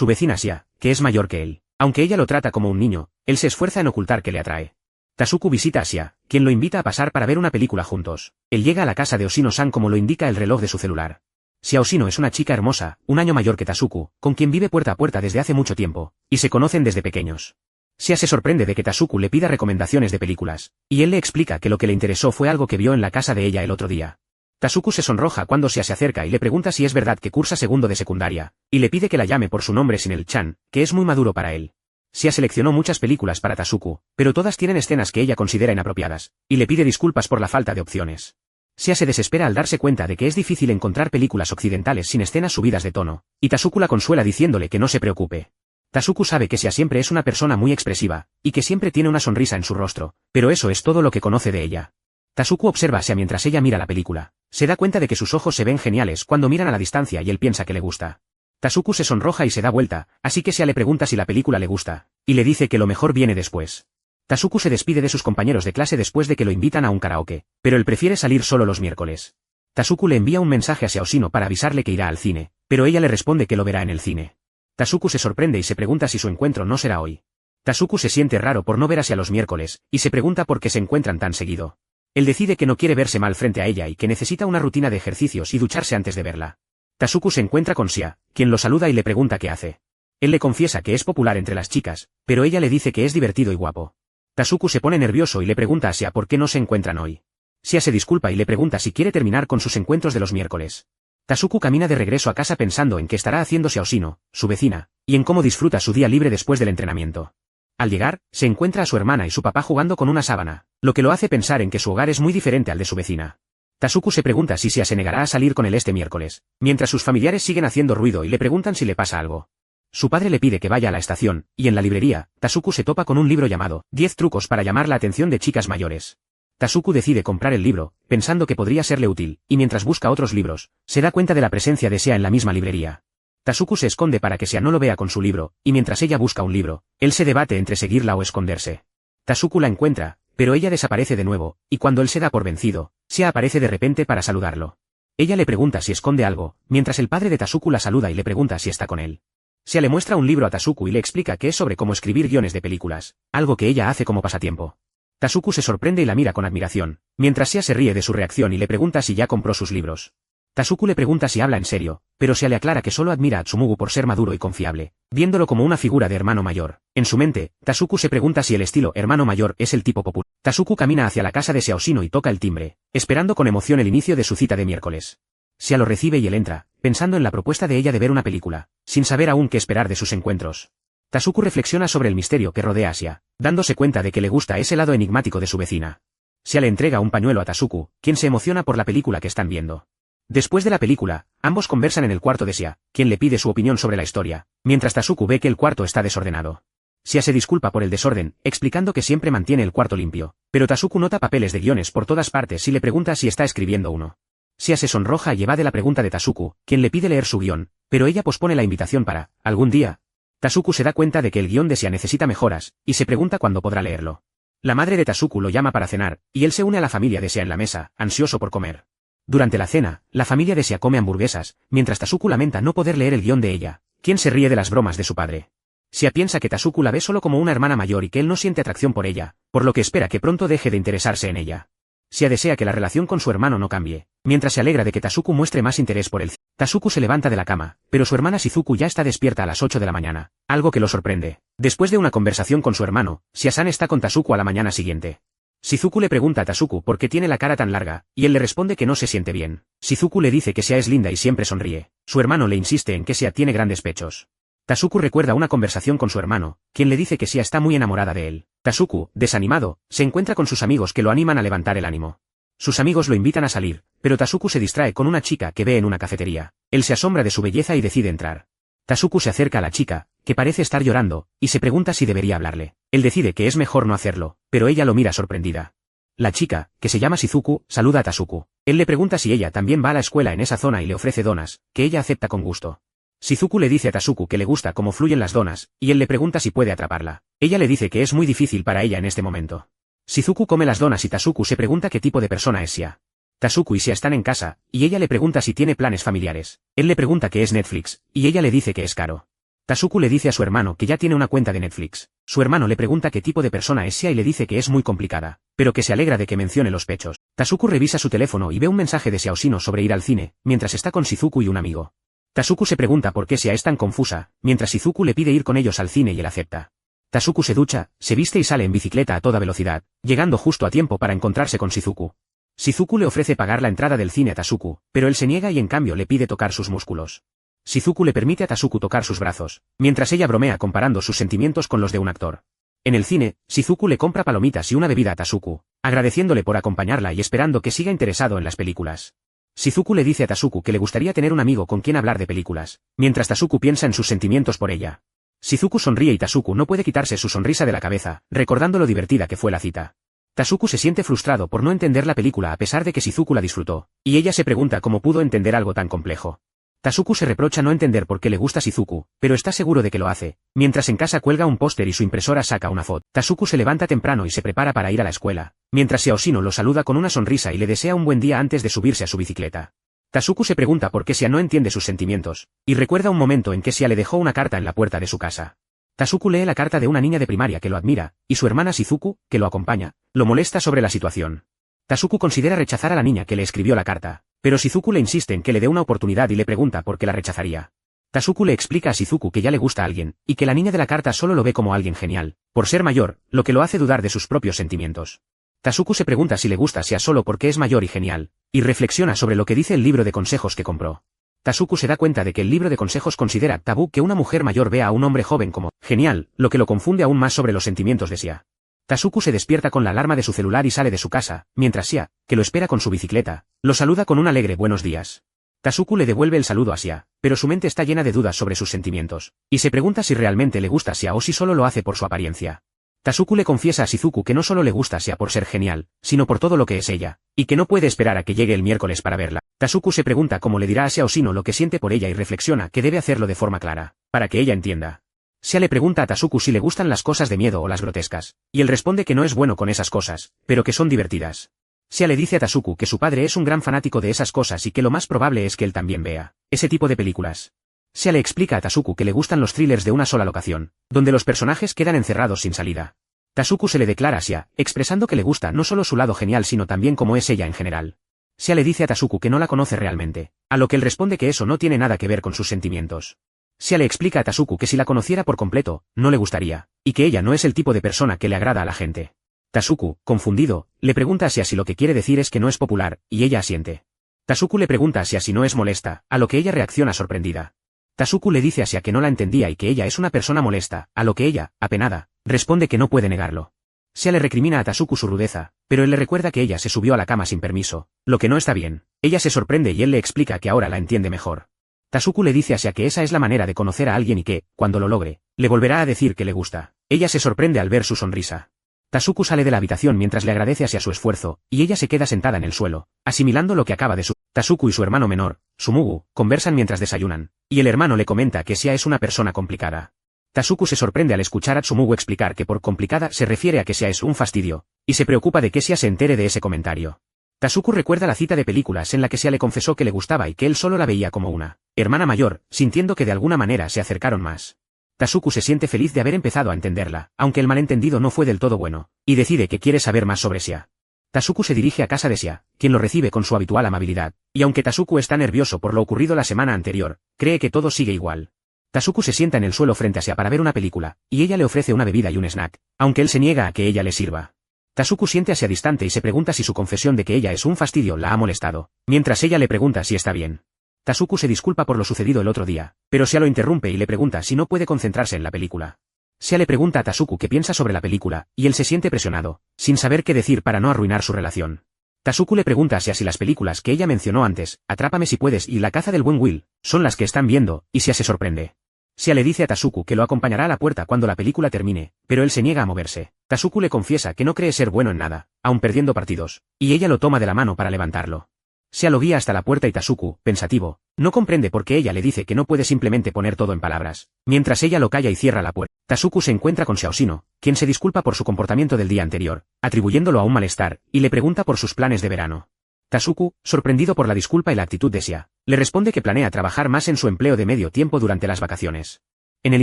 su vecina Sia, que es mayor que él. Aunque ella lo trata como un niño, él se esfuerza en ocultar que le atrae. Tasuku visita a Sia, quien lo invita a pasar para ver una película juntos. Él llega a la casa de Oshino-san como lo indica el reloj de su celular. Sia Oshino es una chica hermosa, un año mayor que Tasuku, con quien vive puerta a puerta desde hace mucho tiempo, y se conocen desde pequeños. Sia se sorprende de que Tasuku le pida recomendaciones de películas, y él le explica que lo que le interesó fue algo que vio en la casa de ella el otro día. Tasuku se sonroja cuando Sia se acerca y le pregunta si es verdad que cursa segundo de secundaria, y le pide que la llame por su nombre sin el chan, que es muy maduro para él. Sia seleccionó muchas películas para Tasuku, pero todas tienen escenas que ella considera inapropiadas, y le pide disculpas por la falta de opciones. Sia se desespera al darse cuenta de que es difícil encontrar películas occidentales sin escenas subidas de tono, y Tasuku la consuela diciéndole que no se preocupe. Tasuku sabe que Sia siempre es una persona muy expresiva, y que siempre tiene una sonrisa en su rostro, pero eso es todo lo que conoce de ella. Tasuku observa a Sia mientras ella mira la película. Se da cuenta de que sus ojos se ven geniales cuando miran a la distancia y él piensa que le gusta. Tasuku se sonroja y se da vuelta, así que Sia le pregunta si la película le gusta, y le dice que lo mejor viene después. Tasuku se despide de sus compañeros de clase después de que lo invitan a un karaoke, pero él prefiere salir solo los miércoles. Tasuku le envía un mensaje a Sia Oshino para avisarle que irá al cine, pero ella le responde que lo verá en el cine. Tasuku se sorprende y se pregunta si su encuentro no será hoy. Tasuku se siente raro por no ver a Sia los miércoles, y se pregunta por qué se encuentran tan seguido. Él decide que no quiere verse mal frente a ella y que necesita una rutina de ejercicios y ducharse antes de verla. Tasuku se encuentra con Sia, quien lo saluda y le pregunta qué hace. Él le confiesa que es popular entre las chicas, pero ella le dice que es divertido y guapo. Tasuku se pone nervioso y le pregunta a Sia por qué no se encuentran hoy. Sia se disculpa y le pregunta si quiere terminar con sus encuentros de los miércoles. Tasuku camina de regreso a casa pensando en qué estará haciendo Sia Oshino, su vecina, y en cómo disfruta su día libre después del entrenamiento. Al llegar, se encuentra a su hermana y su papá jugando con una sábana, lo que lo hace pensar en que su hogar es muy diferente al de su vecina. Tasuku se pregunta si Sia se negará a salir con él este miércoles, mientras sus familiares siguen haciendo ruido y le preguntan si le pasa algo. Su padre le pide que vaya a la estación, y en la librería, Tasuku se topa con un libro llamado 10 trucos para llamar la atención de chicas mayores. Tasuku decide comprar el libro, pensando que podría serle útil, y mientras busca otros libros, se da cuenta de la presencia de Sia en la misma librería. Tasuku se esconde para que Sia no lo vea con su libro, y mientras ella busca un libro, él se debate entre seguirla o esconderse. Tasuku la encuentra, pero ella desaparece de nuevo, y cuando él se da por vencido, Sia aparece de repente para saludarlo. Ella le pregunta si esconde algo, mientras el padre de Tasuku la saluda y le pregunta si está con él. Sia le muestra un libro a Tasuku y le explica que es sobre cómo escribir guiones de películas, algo que ella hace como pasatiempo. Tasuku se sorprende y la mira con admiración, mientras Sia se ríe de su reacción y le pregunta si ya compró sus libros. Tasuku le pregunta si habla en serio, pero Sia le aclara que solo admira a Tsumugu por ser maduro y confiable, viéndolo como una figura de hermano mayor. En su mente, Tasuku se pregunta si el estilo hermano mayor es el tipo popular. Tasuku camina hacia la casa de Sia Oshino y toca el timbre, esperando con emoción el inicio de su cita de miércoles. Sia lo recibe y él entra, pensando en la propuesta de ella de ver una película, sin saber aún qué esperar de sus encuentros. Tasuku reflexiona sobre el misterio que rodea a Sia, dándose cuenta de que le gusta ese lado enigmático de su vecina. Sia le entrega un pañuelo a Tasuku, quien se emociona por la película que están viendo. Después de la película, ambos conversan en el cuarto de Sia, quien le pide su opinión sobre la historia, mientras Tasuku ve que el cuarto está desordenado. Sia se disculpa por el desorden, explicando que siempre mantiene el cuarto limpio, pero Tasuku nota papeles de guiones por todas partes y le pregunta si está escribiendo uno. Sia se sonroja y evade la pregunta de Tasuku, quien le pide leer su guión, pero ella pospone la invitación para algún día. Tasuku se da cuenta de que el guión de Sia necesita mejoras, y se pregunta cuándo podrá leerlo. La madre de Tasuku lo llama para cenar, y él se une a la familia de Sia en la mesa, ansioso por comer. Durante la cena, la familia de Sia come hamburguesas, mientras Tasuku lamenta no poder leer el guión de ella, quien se ríe de las bromas de su padre. Sia piensa que Tasuku la ve solo como una hermana mayor y que él no siente atracción por ella, por lo que espera que pronto deje de interesarse en ella. Sia desea que la relación con su hermano no cambie, mientras se alegra de que Tasuku muestre más interés por él. Tasuku se levanta de la cama, pero su hermana Shizuku ya está despierta a las 8 de la mañana, algo que lo sorprende. Después de una conversación con su hermano, Sia-san está con Tasuku a la mañana siguiente. Shizuku le pregunta a Tasuku por qué tiene la cara tan larga, y él le responde que no se siente bien. Shizuku le dice que Sia es linda y siempre sonríe. Su hermano le insiste en que Sia tiene grandes pechos. Tasuku recuerda una conversación con su hermano, quien le dice que Sia está muy enamorada de él. Tasuku, desanimado, se encuentra con sus amigos que lo animan a levantar el ánimo. Sus amigos lo invitan a salir, pero Tasuku se distrae con una chica que ve en una cafetería. Él se asombra de su belleza y decide entrar. Tasuku se acerca a la chica, que parece estar llorando, y se pregunta si debería hablarle. Él decide que es mejor no hacerlo, pero ella lo mira sorprendida. La chica, que se llama Shizuku, saluda a Tasuku. Él le pregunta si ella también va a la escuela en esa zona y le ofrece donas, que ella acepta con gusto. Shizuku le dice a Tasuku que le gusta cómo fluyen las donas, y él le pregunta si puede atraparla. Ella le dice que es muy difícil para ella en este momento. Shizuku come las donas y Tasuku se pregunta qué tipo de persona es Sia. Tasuku y Sia están en casa, y ella le pregunta si tiene planes familiares. Él le pregunta qué es Netflix, y ella le dice que es caro. Tasuku le dice a su hermano que ya tiene una cuenta de Netflix. Su hermano le pregunta qué tipo de persona es Sia y le dice que es muy complicada, pero que se alegra de que mencione los pechos. Tasuku revisa su teléfono y ve un mensaje de Sia Oshino sobre ir al cine, mientras está con Shizuku y un amigo. Tasuku se pregunta por qué Sia es tan confusa, mientras Shizuku le pide ir con ellos al cine y él acepta. Tasuku se ducha, se viste y sale en bicicleta a toda velocidad, llegando justo a tiempo para encontrarse con Shizuku. Shizuku le ofrece pagar la entrada del cine a Tasuku, pero él se niega y en cambio le pide tocar sus músculos. Shizuku le permite a Tasuku tocar sus brazos, mientras ella bromea comparando sus sentimientos con los de un actor. En el cine, Shizuku le compra palomitas y una bebida a Tasuku, agradeciéndole por acompañarla y esperando que siga interesado en las películas. Shizuku le dice a Tasuku que le gustaría tener un amigo con quien hablar de películas, mientras Tasuku piensa en sus sentimientos por ella. Shizuku sonríe y Tasuku no puede quitarse su sonrisa de la cabeza, recordando lo divertida que fue la cita. Tasuku se siente frustrado por no entender la película a pesar de que Shizuku la disfrutó, y ella se pregunta cómo pudo entender algo tan complejo. Tasuku se reprocha no entender por qué le gusta Shizuku, pero está seguro de que lo hace, mientras en casa cuelga un póster y su impresora saca una foto. Tasuku se levanta temprano y se prepara para ir a la escuela, mientras Sia Oshino lo saluda con una sonrisa y le desea un buen día antes de subirse a su bicicleta. Tasuku se pregunta por qué Sia no entiende sus sentimientos, y recuerda un momento en que Sia le dejó una carta en la puerta de su casa. Tasuku lee la carta de una niña de primaria que lo admira, y su hermana Shizuku, que lo acompaña, lo molesta sobre la situación. Tasuku considera rechazar a la niña que le escribió la carta, pero Shizuku le insiste en que le dé una oportunidad y le pregunta por qué la rechazaría. Tasuku le explica a Shizuku que ya le gusta a alguien, y que la niña de la carta solo lo ve como alguien genial, por ser mayor, lo que lo hace dudar de sus propios sentimientos. Tasuku se pregunta si le gusta Sia solo porque es mayor y genial, y reflexiona sobre lo que dice el libro de consejos que compró. Tasuku se da cuenta de que el libro de consejos considera tabú que una mujer mayor vea a un hombre joven como genial, lo que lo confunde aún más sobre los sentimientos de Sia. Tasuku se despierta con la alarma de su celular y sale de su casa, mientras Sia, que lo espera con su bicicleta, lo saluda con un alegre buenos días. Tasuku le devuelve el saludo a Sia, pero su mente está llena de dudas sobre sus sentimientos, y se pregunta si realmente le gusta Sia o si solo lo hace por su apariencia. Tasuku le confiesa a Shizuku que no solo le gusta Sia por ser genial, sino por todo lo que es ella, y que no puede esperar a que llegue el miércoles para verla. Tasuku se pregunta cómo le dirá a Sia Oshino lo que siente por ella y reflexiona que debe hacerlo de forma clara, para que ella entienda. Sia le pregunta a Tasuku si le gustan las cosas de miedo o las grotescas, y él responde que no es bueno con esas cosas, pero que son divertidas. Sia le dice a Tasuku que su padre es un gran fanático de esas cosas y que lo más probable es que él también vea ese tipo de películas. Sia le explica a Tasuku que le gustan los thrillers de una sola locación, donde los personajes quedan encerrados sin salida. Tasuku se le declara a Sia, expresando que le gusta no solo su lado genial sino también cómo es ella en general. Sia le dice a Tasuku que no la conoce realmente, a lo que él responde que eso no tiene nada que ver con sus sentimientos. Sia le explica a Tasuku que si la conociera por completo, no le gustaría, y que ella no es el tipo de persona que le agrada a la gente. Tasuku, confundido, le pregunta a Sia si lo que quiere decir es que no es popular, y ella asiente. Tasuku le pregunta a Sia si no es molesta, a lo que ella reacciona sorprendida. Tasuku le dice a Sia que no la entendía y que ella es una persona molesta, a lo que ella, apenada, responde que no puede negarlo. Sia le recrimina a Tasuku su rudeza, pero él le recuerda que ella se subió a la cama sin permiso, lo que no está bien. Ella se sorprende y él le explica que ahora la entiende mejor. Tasuku le dice a Sia que esa es la manera de conocer a alguien y que, cuando lo logre, le volverá a decir que le gusta. Ella se sorprende al ver su sonrisa. Tasuku sale de la habitación mientras le agradece a Sia su esfuerzo, y ella se queda sentada en el suelo, asimilando lo que acaba de su. Tasuku y su hermano menor, Sumugu, conversan mientras desayunan, y el hermano le comenta que Sia es una persona complicada. Tasuku se sorprende al escuchar a Tsumugu explicar que por complicada se refiere a que Sia es un fastidio, y se preocupa de que Sia se entere de ese comentario. Tasuku recuerda la cita de películas en la que Sia le confesó que le gustaba y que él solo la veía como una hermana mayor, sintiendo que de alguna manera se acercaron más. Tasuku se siente feliz de haber empezado a entenderla, aunque el malentendido no fue del todo bueno, y decide que quiere saber más sobre Sia. Tasuku se dirige a casa de Sia, quien lo recibe con su habitual amabilidad, y aunque Tasuku está nervioso por lo ocurrido la semana anterior, cree que todo sigue igual. Tasuku se sienta en el suelo frente a Sia para ver una película, y ella le ofrece una bebida y un snack, aunque él se niega a que ella le sirva. Tasuku siente a Sia distante y se pregunta si su confesión de que ella es un fastidio la ha molestado, mientras ella le pregunta si está bien. Tasuku se disculpa por lo sucedido el otro día, pero Sia lo interrumpe y le pregunta si no puede concentrarse en la película. Sia le pregunta a Tasuku qué piensa sobre la película, y él se siente presionado, sin saber qué decir para no arruinar su relación. Tasuku le pregunta a Sia si las películas que ella mencionó antes, Atrápame si puedes y La caza del buen Will, son las que están viendo, y Sia se sorprende. Sia le dice a Tasuku que lo acompañará a la puerta cuando la película termine, pero él se niega a moverse. Tasuku le confiesa que no cree ser bueno en nada, aun perdiendo partidos, y ella lo toma de la mano para levantarlo. Sia lo guía hasta la puerta y Tasuku, pensativo, no comprende por qué ella le dice que no puede simplemente poner todo en palabras, mientras ella lo calla y cierra la puerta. Tasuku se encuentra con Sia Oshino, quien se disculpa por su comportamiento del día anterior, atribuyéndolo a un malestar, y le pregunta por sus planes de verano. Tasuku, sorprendido por la disculpa y la actitud de Sia, le responde que planea trabajar más en su empleo de medio tiempo durante las vacaciones. En el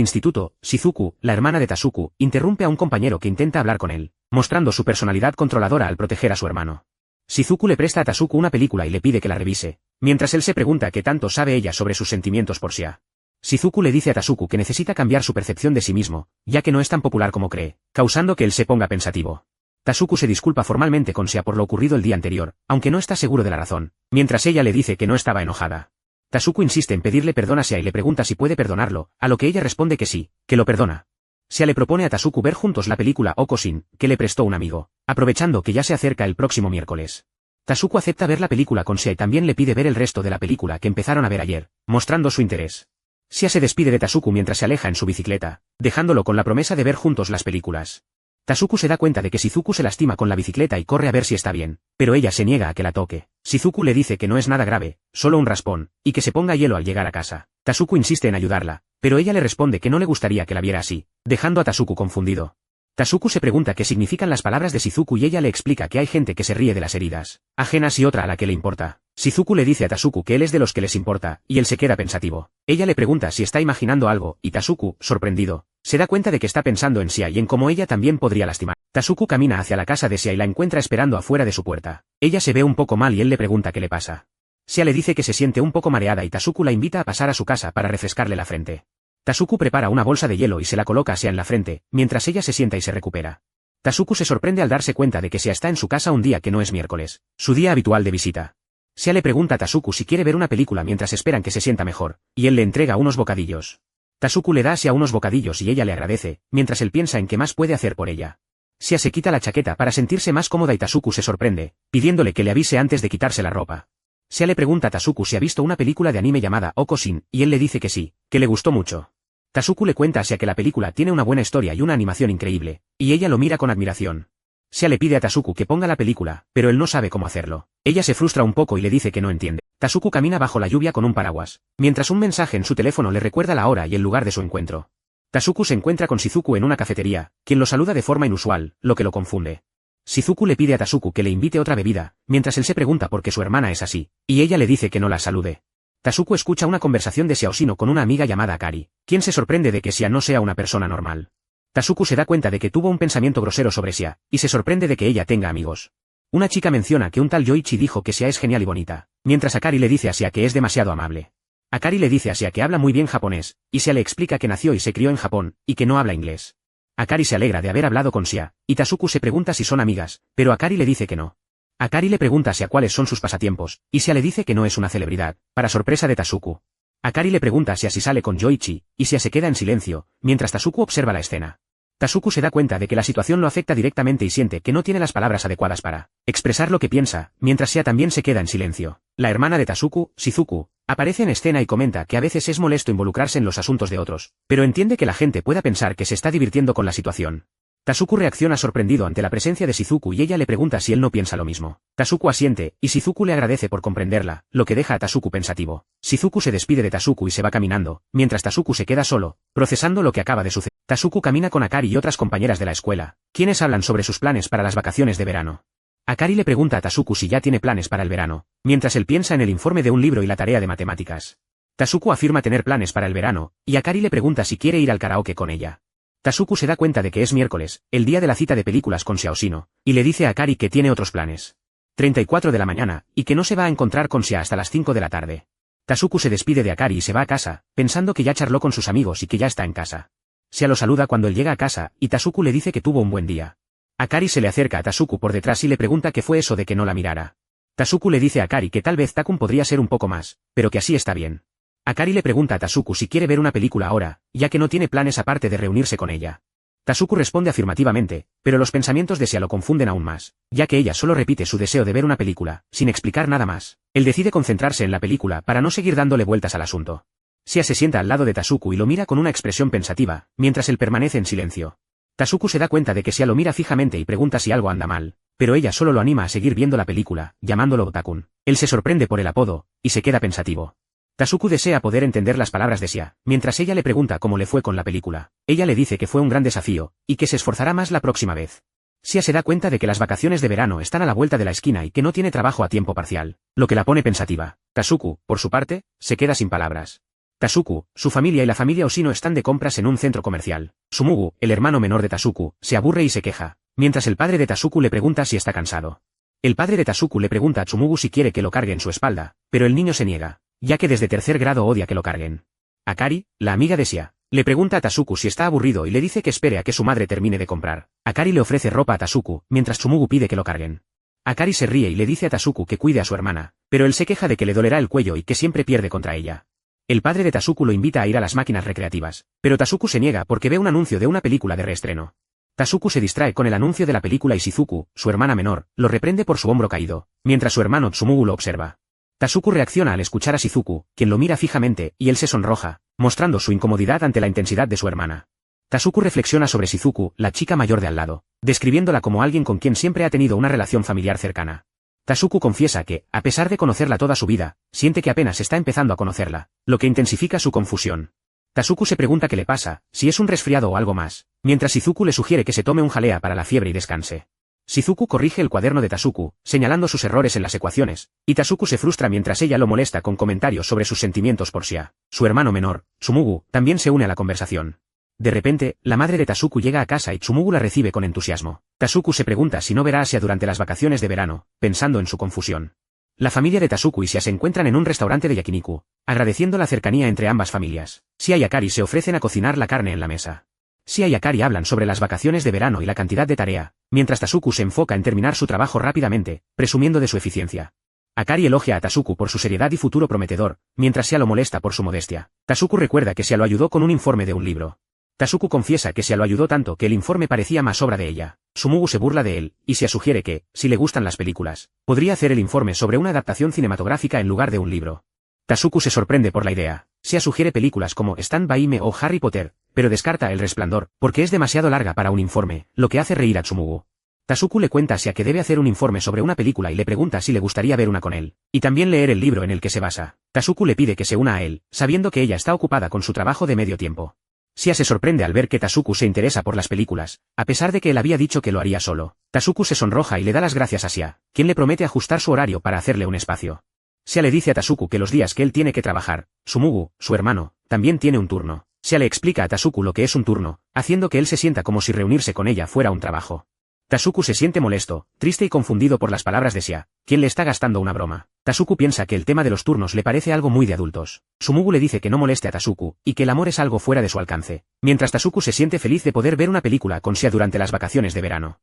instituto, Shizuku, la hermana de Tasuku, interrumpe a un compañero que intenta hablar con él, mostrando su personalidad controladora al proteger a su hermano. Shizuku le presta a Tasuku una película y le pide que la revise, mientras él se pregunta qué tanto sabe ella sobre sus sentimientos por Sia. Shizuku le dice a Tasuku que necesita cambiar su percepción de sí mismo, ya que no es tan popular como cree, causando que él se ponga pensativo. Tasuku se disculpa formalmente con Sia por lo ocurrido el día anterior, aunque no está seguro de la razón, mientras ella le dice que no estaba enojada. Tasuku insiste en pedirle perdón a Sia y le pregunta si puede perdonarlo, a lo que ella responde que sí, que lo perdona. Sia le propone a Tasuku ver juntos la película Okosin, que le prestó un amigo, aprovechando que ya se acerca el próximo miércoles. Tasuku acepta ver la película con Sia y también le pide ver el resto de la película que empezaron a ver ayer, mostrando su interés. Sia se despide de Tasuku mientras se aleja en su bicicleta, dejándolo con la promesa de ver juntos las películas. Tasuku se da cuenta de que Shizuku se lastima con la bicicleta y corre a ver si está bien, pero ella se niega a que la toque. Shizuku le dice que no es nada grave, solo un raspón, y que se ponga hielo al llegar a casa. Tasuku insiste en ayudarla, pero ella le responde que no le gustaría que la viera así, dejando a Tasuku confundido. Tasuku se pregunta qué significan las palabras de Shizuku y ella le explica que hay gente que se ríe de las heridas ajenas y otra a la que le importa. Shizuku le dice a Tasuku que él es de los que les importa, y él se queda pensativo. Ella le pregunta si está imaginando algo, y Tasuku, sorprendido, se da cuenta de que está pensando en Sia y en cómo ella también podría lastimar. Tasuku camina hacia la casa de Sia y la encuentra esperando afuera de su puerta. Ella se ve un poco mal y él le pregunta qué le pasa. Sia le dice que se siente un poco mareada y Tasuku la invita a pasar a su casa para refrescarle la frente. Tasuku prepara una bolsa de hielo y se la coloca a Sia en la frente, mientras ella se sienta y se recupera. Tasuku se sorprende al darse cuenta de que Sia está en su casa un día que no es miércoles, su día habitual de visita. Sia le pregunta a Tasuku si quiere ver una película mientras esperan que se sienta mejor, y él le entrega unos bocadillos. Tasuku le da a Sia unos bocadillos y ella le agradece, mientras él piensa en qué más puede hacer por ella. Sia se quita la chaqueta para sentirse más cómoda y Tasuku se sorprende, pidiéndole que le avise antes de quitarse la ropa. Sia le pregunta a Tasuku si ha visto una película de anime llamada Okosin, y él le dice que sí, que le gustó mucho. Tasuku le cuenta a Sia que la película tiene una buena historia y una animación increíble, y ella lo mira con admiración. Sia le pide a Tasuku que ponga la película, pero él no sabe cómo hacerlo. Ella se frustra un poco y le dice que no entiende. Tasuku camina bajo la lluvia con un paraguas, mientras un mensaje en su teléfono le recuerda la hora y el lugar de su encuentro. Tasuku se encuentra con Shizuku en una cafetería, quien lo saluda de forma inusual, lo que lo confunde. Shizuku le pide a Tasuku que le invite otra bebida, mientras él se pregunta por qué su hermana es así, y ella le dice que no la salude. Tasuku escucha una conversación de Sia Oshino con una amiga llamada Akari, quien se sorprende de que Sia no sea una persona normal. Tasuku se da cuenta de que tuvo un pensamiento grosero sobre Sia, y se sorprende de que ella tenga amigos. Una chica menciona que un tal Yoichi dijo que Sia es genial y bonita, mientras Akari le dice a Sia que es demasiado amable. Akari le dice a Sia que habla muy bien japonés, y Sia le explica que nació y se crió en Japón, y que no habla inglés. Akari se alegra de haber hablado con Sia, y Tasuku se pregunta si son amigas, pero Akari le dice que no. Akari le pregunta a Sia cuáles son sus pasatiempos, y Sia le dice que no es una celebridad, para sorpresa de Tasuku. Akari le pregunta a Sia si sale con Yoichi, y Sia se queda en silencio, mientras Tasuku observa la escena. Tasuku se da cuenta de que la situación lo afecta directamente y siente que no tiene las palabras adecuadas para expresar lo que piensa, mientras Sia también se queda en silencio. La hermana de Tasuku, Shizuku, aparece en escena y comenta que a veces es molesto involucrarse en los asuntos de otros, pero entiende que la gente pueda pensar que se está divirtiendo con la situación. Tasuku reacciona sorprendido ante la presencia de Shizuku y ella le pregunta si él no piensa lo mismo. Tasuku asiente, y Shizuku le agradece por comprenderla, lo que deja a Tasuku pensativo. Shizuku se despide de Tasuku y se va caminando, mientras Tasuku se queda solo, procesando lo que acaba de suceder. Tasuku camina con Akari y otras compañeras de la escuela, quienes hablan sobre sus planes para las vacaciones de verano. Akari le pregunta a Tasuku si ya tiene planes para el verano, mientras él piensa en el informe de un libro y la tarea de matemáticas. Tasuku afirma tener planes para el verano, y Akari le pregunta si quiere ir al karaoke con ella. Tasuku se da cuenta de que es miércoles, el día de la cita de películas con Sia Oshino, y le dice a Akari que tiene otros planes. 34 de la mañana, y que no se va a encontrar con Sia hasta las 5 de la tarde. Tasuku se despide de Akari y se va a casa, pensando que ya charló con sus amigos y que ya está en casa. Sia lo saluda cuando él llega a casa, y Tasuku le dice que tuvo un buen día. Akari se le acerca a Tasuku por detrás y le pregunta qué fue eso de que no la mirara. Tasuku le dice a Akari que tal vez Takun podría ser un poco más, pero que así está bien. Akari le pregunta a Tasuku si quiere ver una película ahora, ya que no tiene planes aparte de reunirse con ella. Tasuku responde afirmativamente, pero los pensamientos de Sia lo confunden aún más, ya que ella solo repite su deseo de ver una película, sin explicar nada más. Él decide concentrarse en la película para no seguir dándole vueltas al asunto. Sia se sienta al lado de Tasuku y lo mira con una expresión pensativa, mientras él permanece en silencio. Tasuku se da cuenta de que Sia lo mira fijamente y pregunta si algo anda mal, pero ella solo lo anima a seguir viendo la película, llamándolo Otakun. Él se sorprende por el apodo, y se queda pensativo. Tasuku desea poder entender las palabras de Sia, mientras ella le pregunta cómo le fue con la película. Ella le dice que fue un gran desafío, y que se esforzará más la próxima vez. Sia se da cuenta de que las vacaciones de verano están a la vuelta de la esquina y que no tiene trabajo a tiempo parcial, lo que la pone pensativa. Tasuku, por su parte, se queda sin palabras. Tasuku, su familia y la familia Oshino están de compras en un centro comercial. Tsumugu, el hermano menor de Tasuku, se aburre y se queja, mientras el padre de Tasuku le pregunta si está cansado. El padre de Tasuku le pregunta a Tsumugu si quiere que lo cargue en su espalda, pero el niño se niega, ya que desde tercer grado odia que lo carguen. Akari, la amiga de Sia, le pregunta a Tasuku si está aburrido y le dice que espere a que su madre termine de comprar. Akari le ofrece ropa a Tasuku, mientras Tsumugu pide que lo carguen. Akari se ríe y le dice a Tasuku que cuide a su hermana, pero él se queja de que le dolerá el cuello y que siempre pierde contra ella. El padre de Tasuku lo invita a ir a las máquinas recreativas, pero Tasuku se niega porque ve un anuncio de una película de reestreno. Tasuku se distrae con el anuncio de la película y Shizuku, su hermana menor, lo reprende por su hombro caído, mientras su hermano Tsumugu lo observa. Tasuku reacciona al escuchar a Shizuku, quien lo mira fijamente, y él se sonroja, mostrando su incomodidad ante la intensidad de su hermana. Tasuku reflexiona sobre Shizuku, la chica mayor de al lado, describiéndola como alguien con quien siempre ha tenido una relación familiar cercana. Tasuku confiesa que, a pesar de conocerla toda su vida, siente que apenas está empezando a conocerla, lo que intensifica su confusión. Tasuku se pregunta qué le pasa, si es un resfriado o algo más, mientras Shizuku le sugiere que se tome un jalea para la fiebre y descanse. Shizuku corrige el cuaderno de Tasuku, señalando sus errores en las ecuaciones, y Tasuku se frustra mientras ella lo molesta con comentarios sobre sus sentimientos por Sia. Su hermano menor, Tsumugu, también se une a la conversación. De repente, la madre de Tasuku llega a casa y Tsumugu la recibe con entusiasmo. Tasuku se pregunta si no verá a Sia durante las vacaciones de verano, pensando en su confusión. La familia de Tasuku y Sia se encuentran en un restaurante de yakiniku, agradeciendo la cercanía entre ambas familias. Sia y Akari se ofrecen a cocinar la carne en la mesa. Sia y Akari hablan sobre las vacaciones de verano y la cantidad de tarea, mientras Tasuku se enfoca en terminar su trabajo rápidamente, presumiendo de su eficiencia. Akari elogia a Tasuku por su seriedad y futuro prometedor, mientras Sia lo molesta por su modestia. Tasuku recuerda que Sia lo ayudó con un informe de un libro. Tasuku confiesa que Sia lo ayudó tanto que el informe parecía más obra de ella. Tsumugu se burla de él, y Sia sugiere que, si le gustan las películas, podría hacer el informe sobre una adaptación cinematográfica en lugar de un libro. Tasuku se sorprende por la idea. Sia sugiere películas como Stand By Me o Harry Potter, pero descarta El Resplandor, porque es demasiado larga para un informe, lo que hace reír a Tsumugu. Tasuku le cuenta a Sia que debe hacer un informe sobre una película y le pregunta si le gustaría ver una con él, y también leer el libro en el que se basa. Tasuku le pide que se una a él, sabiendo que ella está ocupada con su trabajo de medio tiempo. Sia se sorprende al ver que Tasuku se interesa por las películas, a pesar de que él había dicho que lo haría solo. Tasuku se sonroja y le da las gracias a Sia, quien le promete ajustar su horario para hacerle un espacio. Sia le dice a Tasuku que los días que él tiene que trabajar, Tsumugu, su hermano, también tiene un turno. Sia le explica a Tasuku lo que es un turno, haciendo que él se sienta como si reunirse con ella fuera un trabajo. Tasuku se siente molesto, triste y confundido por las palabras de Sia, quien le está gastando una broma. Tasuku piensa que el tema de los turnos le parece algo muy de adultos. Tsumugu le dice que no moleste a Tasuku, y que el amor es algo fuera de su alcance, mientras Tasuku se siente feliz de poder ver una película con Sia durante las vacaciones de verano.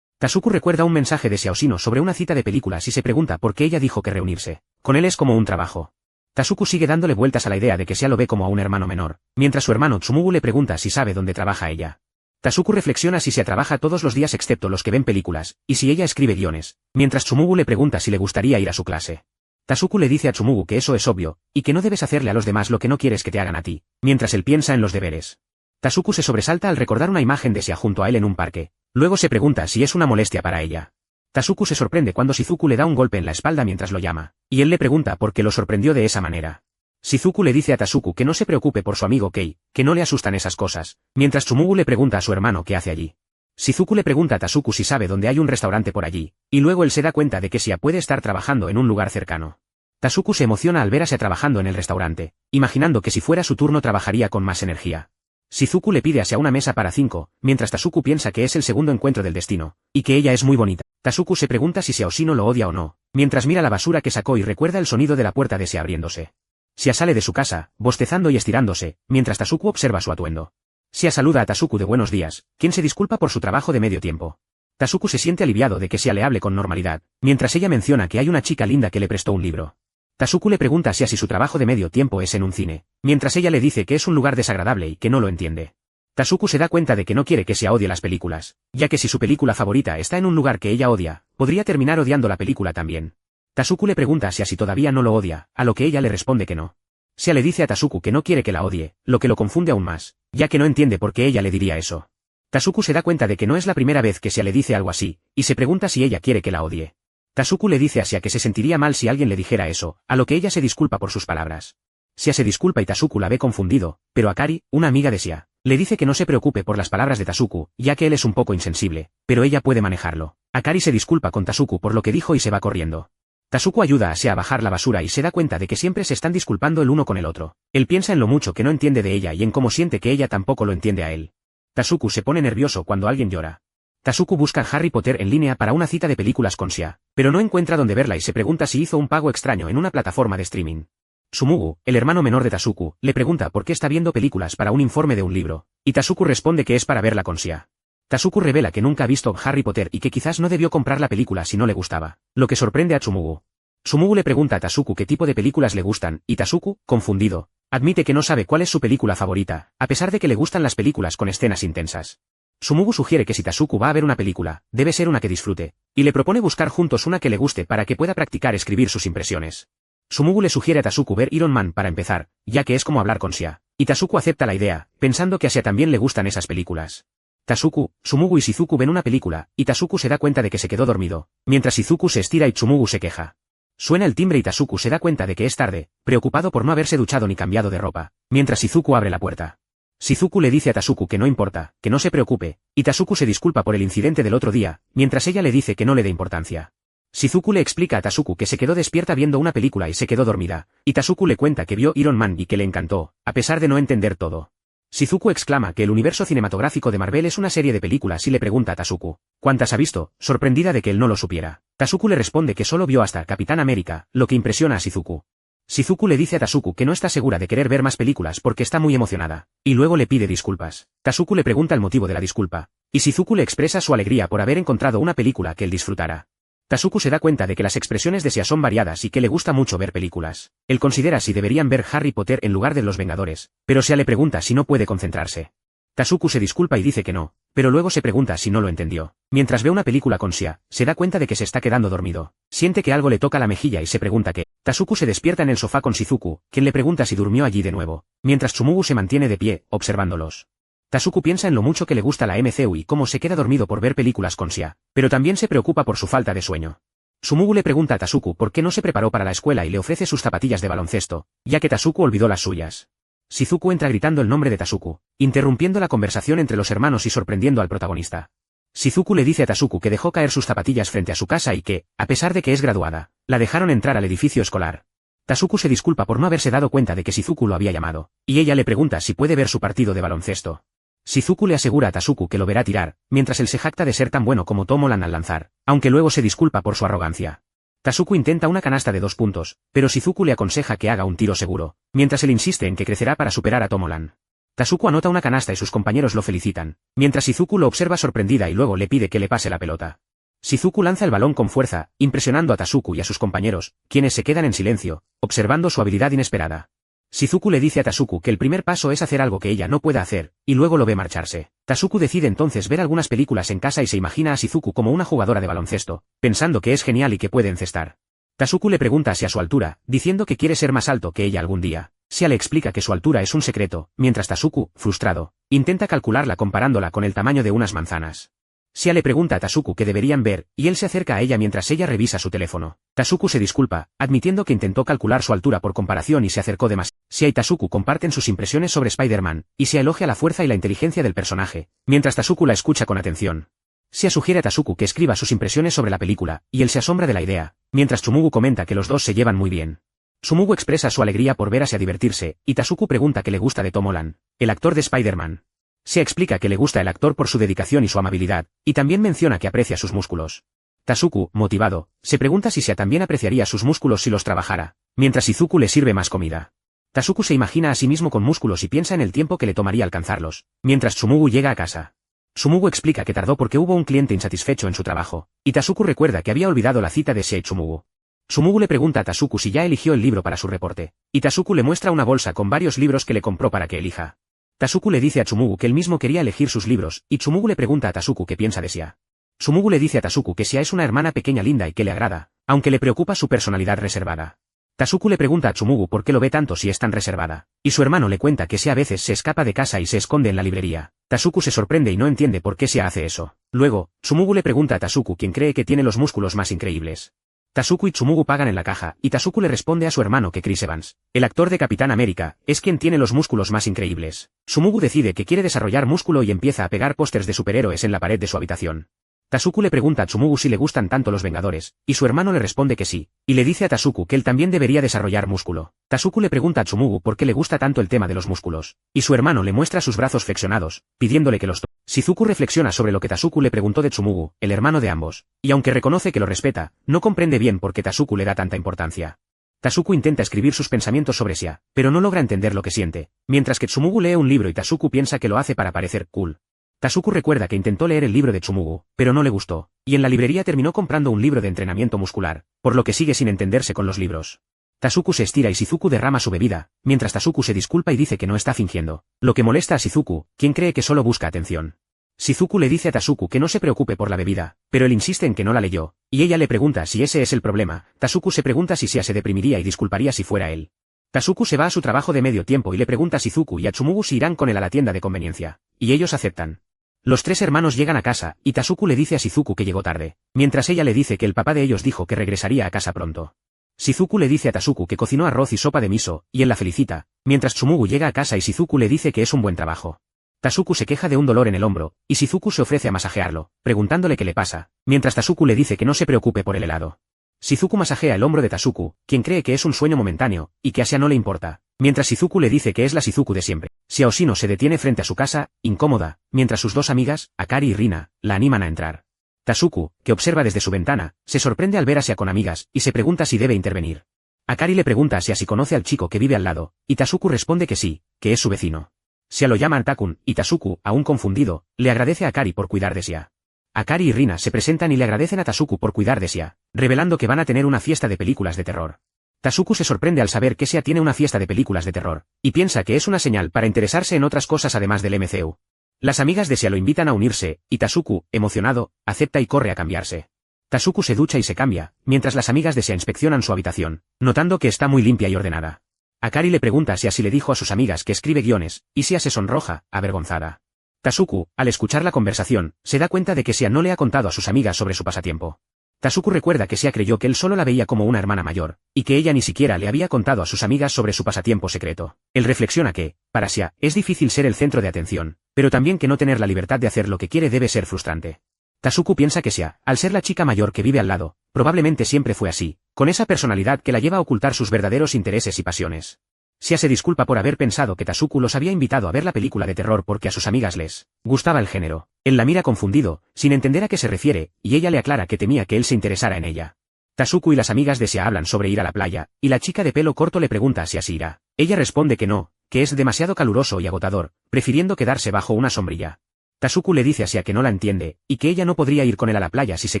Tasuku recuerda un mensaje de Sia Oshino sobre una cita de películas y se pregunta por qué ella dijo que reunirse con él es como un trabajo. Tasuku sigue dándole vueltas a la idea de que Sia lo ve como a un hermano menor, mientras su hermano Tsumugu le pregunta si sabe dónde trabaja ella. Tasuku reflexiona si Sia trabaja todos los días excepto los que ven películas, y si ella escribe guiones, mientras Tsumugu le pregunta si le gustaría ir a su clase. Tasuku le dice a Tsumugu que eso es obvio, y que no debes hacerle a los demás lo que no quieres que te hagan a ti, mientras él piensa en los deberes. Tasuku se sobresalta al recordar una imagen de Sia junto a él en un parque, luego se pregunta si es una molestia para ella. Tasuku se sorprende cuando Shizuku le da un golpe en la espalda mientras lo llama, y él le pregunta por qué lo sorprendió de esa manera. Shizuku le dice a Tasuku que no se preocupe por su amigo Kei, que no le asustan esas cosas, mientras Tsumugu le pregunta a su hermano qué hace allí. Shizuku le pregunta a Tasuku si sabe dónde hay un restaurante por allí, y luego él se da cuenta de que Sia puede estar trabajando en un lugar cercano. Tasuku se emociona al ver a Sia trabajando en el restaurante, imaginando que si fuera su turno trabajaría con más energía. Shizuku le pide a Sia una mesa para 5, mientras Tasuku piensa que es el segundo encuentro del destino, y que ella es muy bonita. Tasuku se pregunta si Sia Oshino lo odia o no, mientras mira la basura que sacó y recuerda el sonido de la puerta de Sia abriéndose. Sia sale de su casa, bostezando y estirándose, mientras Tasuku observa su atuendo. Sia saluda a Tasuku de buenos días, quien se disculpa por su trabajo de medio tiempo. Tasuku se siente aliviado de que Sia le hable con normalidad, mientras ella menciona que hay una chica linda que le prestó un libro. Tasuku le pregunta a Sia si su trabajo de medio tiempo es en un cine, mientras ella le dice que es un lugar desagradable y que no lo entiende. Tasuku se da cuenta de que no quiere que Sia odie las películas, ya que si su película favorita está en un lugar que ella odia, podría terminar odiando la película también. Tasuku le pregunta a Sia si todavía no lo odia, a lo que ella le responde que no. Sia le dice a Tasuku que no quiere que la odie, lo que lo confunde aún más, ya que no entiende por qué ella le diría eso. Tasuku se da cuenta de que no es la primera vez que Sia le dice algo así, y se pregunta si ella quiere que la odie. Tasuku le dice a Sia que se sentiría mal si alguien le dijera eso, a lo que ella se disculpa por sus palabras. Sia se disculpa y Tasuku la ve confundido, pero Akari, una amiga de Sia, le dice que no se preocupe por las palabras de Tasuku, ya que él es un poco insensible, pero ella puede manejarlo. Akari se disculpa con Tasuku por lo que dijo y se va corriendo. Tasuku ayuda a Sia a bajar la basura y se da cuenta de que siempre se están disculpando el uno con el otro. Él piensa en lo mucho que no entiende de ella y en cómo siente que ella tampoco lo entiende a él. Tasuku se pone nervioso cuando alguien llora. Tasuku busca Harry Potter en línea para una cita de películas con Sia, pero no encuentra dónde verla y se pregunta si hizo un pago extraño en una plataforma de streaming. Tsumugu, el hermano menor de Tasuku, le pregunta por qué está viendo películas para un informe de un libro, y Tasuku responde que es para verla con Sia. Tasuku revela que nunca ha visto Harry Potter y que quizás no debió comprar la película si no le gustaba, lo que sorprende a Tsumugu. Tsumugu le pregunta a Tasuku qué tipo de películas le gustan, y Tasuku, confundido, admite que no sabe cuál es su película favorita, a pesar de que le gustan las películas con escenas intensas. Tsumugu sugiere que si Tasuku va a ver una película, debe ser una que disfrute, y le propone buscar juntos una que le guste para que pueda practicar escribir sus impresiones. Tsumugu le sugiere a Tasuku ver Iron Man para empezar, ya que es como hablar con Sia, y Tasuku acepta la idea, pensando que a Sia también le gustan esas películas. Tasuku, Tsumugu y Shizuku ven una película, y Tasuku se da cuenta de que se quedó dormido, mientras Shizuku se estira y Tsumugu se queja. Suena el timbre y Tasuku se da cuenta de que es tarde, preocupado por no haberse duchado ni cambiado de ropa, mientras Shizuku abre la puerta. Shizuku le dice a Tasuku que no importa, que no se preocupe, y Tasuku se disculpa por el incidente del otro día, mientras ella le dice que no le dé importancia. Shizuku le explica a Tasuku que se quedó despierta viendo una película y se quedó dormida, y Tasuku le cuenta que vio Iron Man y que le encantó, a pesar de no entender todo. Shizuku exclama que el universo cinematográfico de Marvel es una serie de películas y le pregunta a Tasuku, ¿cuántas ha visto?, sorprendida de que él no lo supiera. Tasuku le responde que solo vio hasta Capitán América, lo que impresiona a Shizuku. Shizuku le dice a Tasuku que no está segura de querer ver más películas porque está muy emocionada, y luego le pide disculpas. Tasuku le pregunta el motivo de la disculpa, y Shizuku le expresa su alegría por haber encontrado una película que él disfrutara. Tasuku se da cuenta de que las expresiones de Sia son variadas y que le gusta mucho ver películas. Él considera si deberían ver Harry Potter en lugar de Los Vengadores, pero Sia le pregunta si no puede concentrarse. Tasuku se disculpa y dice que no, pero luego se pregunta si no lo entendió. Mientras ve una película con Sia, se da cuenta de que se está quedando dormido. Siente que algo le toca la mejilla y se pregunta qué. Tasuku se despierta en el sofá con Shizuku, quien le pregunta si durmió allí de nuevo, mientras Tsumugu se mantiene de pie, observándolos. Tasuku piensa en lo mucho que le gusta la MCU y cómo se queda dormido por ver películas con Sia, pero también se preocupa por su falta de sueño. Tsumugu le pregunta a Tasuku por qué no se preparó para la escuela y le ofrece sus zapatillas de baloncesto, ya que Tasuku olvidó las suyas. Shizuku entra gritando el nombre de Tasuku, interrumpiendo la conversación entre los hermanos y sorprendiendo al protagonista. Shizuku le dice a Tasuku que dejó caer sus zapatillas frente a su casa y que, a pesar de que es graduada, la dejaron entrar al edificio escolar. Tasuku se disculpa por no haberse dado cuenta de que Shizuku lo había llamado, y ella le pregunta si puede ver su partido de baloncesto. Shizuku le asegura a Tasuku que lo verá tirar, mientras él se jacta de ser tan bueno como Tomolan al lanzar, aunque luego se disculpa por su arrogancia. Tasuku intenta una canasta de 2 puntos, pero Shizuku le aconseja que haga un tiro seguro, mientras él insiste en que crecerá para superar a Tomolan. Tasuku anota una canasta y sus compañeros lo felicitan, mientras Shizuku lo observa sorprendida y luego le pide que le pase la pelota. Shizuku lanza el balón con fuerza, impresionando a Tasuku y a sus compañeros, quienes se quedan en silencio, observando su habilidad inesperada. Shizuku le dice a Tasuku que el primer paso es hacer algo que ella no pueda hacer, y luego lo ve marcharse. Tasuku decide entonces ver algunas películas en casa y se imagina a Shizuku como una jugadora de baloncesto, pensando que es genial y que puede encestar. Tasuku le pregunta si a su altura, diciendo que quiere ser más alto que ella algún día. Sia le explica que su altura es un secreto, mientras Tasuku, frustrado, intenta calcularla comparándola con el tamaño de unas manzanas. Sia le pregunta a Tasuku qué deberían ver, y él se acerca a ella mientras ella revisa su teléfono. Tasuku se disculpa, admitiendo que intentó calcular su altura por comparación y se acercó demasiado. Sia y Tasuku comparten sus impresiones sobre Spider-Man, y Sia elogia la fuerza y la inteligencia del personaje, mientras Tasuku la escucha con atención. Sia sugiere a Tasuku que escriba sus impresiones sobre la película, y él se asombra de la idea, mientras Tsumugu comenta que los dos se llevan muy bien. Tsumugu expresa su alegría por ver a Sia divertirse, y Tasuku pregunta qué le gusta de Tom Holland, el actor de Spider-Man. Sia explica que le gusta el actor por su dedicación y su amabilidad, y también menciona que aprecia sus músculos. Tasuku, motivado, se pregunta si Sia también apreciaría sus músculos si los trabajara, mientras Shizuku le sirve más comida. Tasuku se imagina a sí mismo con músculos y piensa en el tiempo que le tomaría alcanzarlos, mientras Tsumugu llega a casa. Tsumugu explica que tardó porque hubo un cliente insatisfecho en su trabajo, y Tasuku recuerda que había olvidado la cita de Sia y Tsumugu. Tsumugu le pregunta a Tasuku si ya eligió el libro para su reporte, y Tasuku le muestra una bolsa con varios libros que le compró para que elija. Tasuku le dice a Tsumugu que él mismo quería elegir sus libros, y Tsumugu le pregunta a Tasuku qué piensa de Sia. Tsumugu le dice a Tasuku que Sia es una hermana pequeña linda y que le agrada, aunque le preocupa su personalidad reservada. Tasuku le pregunta a Tsumugu por qué lo ve tanto si es tan reservada, y su hermano le cuenta que Sia a veces se escapa de casa y se esconde en la librería. Tasuku se sorprende y no entiende por qué Sia hace eso. Luego, Tsumugu le pregunta a Tasuku quién cree que tiene los músculos más increíbles. Tasuku y Tsumugu pagan en la caja, y Tasuku le responde a su hermano que Chris Evans, el actor de Capitán América, es quien tiene los músculos más increíbles. Tsumugu decide que quiere desarrollar músculo y empieza a pegar pósters de superhéroes en la pared de su habitación. Tasuku le pregunta a Tsumugu si le gustan tanto los Vengadores, y su hermano le responde que sí, y le dice a Tasuku que él también debería desarrollar músculo. Tasuku le pregunta a Tsumugu por qué le gusta tanto el tema de los músculos, y su hermano le muestra sus brazos flexionados, pidiéndole que los toque. Shizuku reflexiona sobre lo que Tasuku le preguntó de Tsumugu, el hermano de ambos, y aunque reconoce que lo respeta, no comprende bien por qué Tasuku le da tanta importancia. Tasuku intenta escribir sus pensamientos sobre Sia, pero no logra entender lo que siente, mientras que Tsumugu lee un libro y Tasuku piensa que lo hace para parecer cool. Tasuku recuerda que intentó leer el libro de Tsumugu, pero no le gustó, y en la librería terminó comprando un libro de entrenamiento muscular, por lo que sigue sin entenderse con los libros. Tasuku se estira y Shizuku derrama su bebida, mientras Tasuku se disculpa y dice que no está fingiendo, lo que molesta a Shizuku, quien cree que solo busca atención. Shizuku le dice a Tasuku que no se preocupe por la bebida, pero él insiste en que no la leyó, y ella le pregunta si ese es el problema. Tasuku se pregunta si Sia se deprimiría y disculparía si fuera él. Tasuku se va a su trabajo de medio tiempo y le pregunta a Shizuku y a Tsumugu si irán con él a la tienda de conveniencia, y ellos aceptan. Los tres hermanos llegan a casa, y Tasuku le dice a Shizuku que llegó tarde, mientras ella le dice que el papá de ellos dijo que regresaría a casa pronto. Shizuku le dice a Tasuku que cocinó arroz y sopa de miso, y él la felicita, mientras Tsumugu llega a casa y Shizuku le dice que es un buen trabajo. Tasuku se queja de un dolor en el hombro, y Shizuku se ofrece a masajearlo, preguntándole qué le pasa, mientras Tasuku le dice que no se preocupe por el helado. Shizuku masajea el hombro de Tasuku, quien cree que es un sueño momentáneo, y que a Sia no le importa, mientras Shizuku le dice que es la Shizuku de siempre. Sia Oshino se detiene frente a su casa, incómoda, mientras sus dos amigas, Akari y Rina, la animan a entrar. Tasuku, que observa desde su ventana, se sorprende al ver a Sia con amigas, y se pregunta si debe intervenir. Akari le pregunta a Sia si conoce al chico que vive al lado, y Tasuku responde que sí, que es su vecino. Sia lo llama Takun, y Tasuku, aún confundido, le agradece a Akari por cuidar de Sia. Akari y Rina se presentan y le agradecen a Tasuku por cuidar de Sia, revelando que van a tener una fiesta de películas de terror. Tasuku se sorprende al saber que Sia tiene una fiesta de películas de terror, y piensa que es una señal para interesarse en otras cosas además del MCU. Las amigas de Sia lo invitan a unirse, y Tasuku, emocionado, acepta y corre a cambiarse. Tasuku se ducha y se cambia, mientras las amigas de Sia inspeccionan su habitación, notando que está muy limpia y ordenada. Akari le pregunta a Sia si le dijo a sus amigas que escribe guiones, y Sia se sonroja, avergonzada. Tasuku, al escuchar la conversación, se da cuenta de que Sia no le ha contado a sus amigas sobre su pasatiempo. Tasuku recuerda que Sia creyó que él solo la veía como una hermana mayor, y que ella ni siquiera le había contado a sus amigas sobre su pasatiempo secreto. Él reflexiona que, para Sia, es difícil ser el centro de atención, pero también que no tener la libertad de hacer lo que quiere debe ser frustrante. Tasuku piensa que Sia, al ser la chica mayor que vive al lado, probablemente siempre fue así, con esa personalidad que la lleva a ocultar sus verdaderos intereses y pasiones. Sia se disculpa por haber pensado que Tasuku los había invitado a ver la película de terror porque a sus amigas les gustaba el género. Él la mira confundido, sin entender a qué se refiere, y ella le aclara que temía que él se interesara en ella. Tasuku y las amigas de Sia hablan sobre ir a la playa, y la chica de pelo corto le pregunta a Sia si irá. Ella responde que no, que es demasiado caluroso y agotador, prefiriendo quedarse bajo una sombrilla. Tasuku le dice a Sia que no la entiende, y que ella no podría ir con él a la playa si se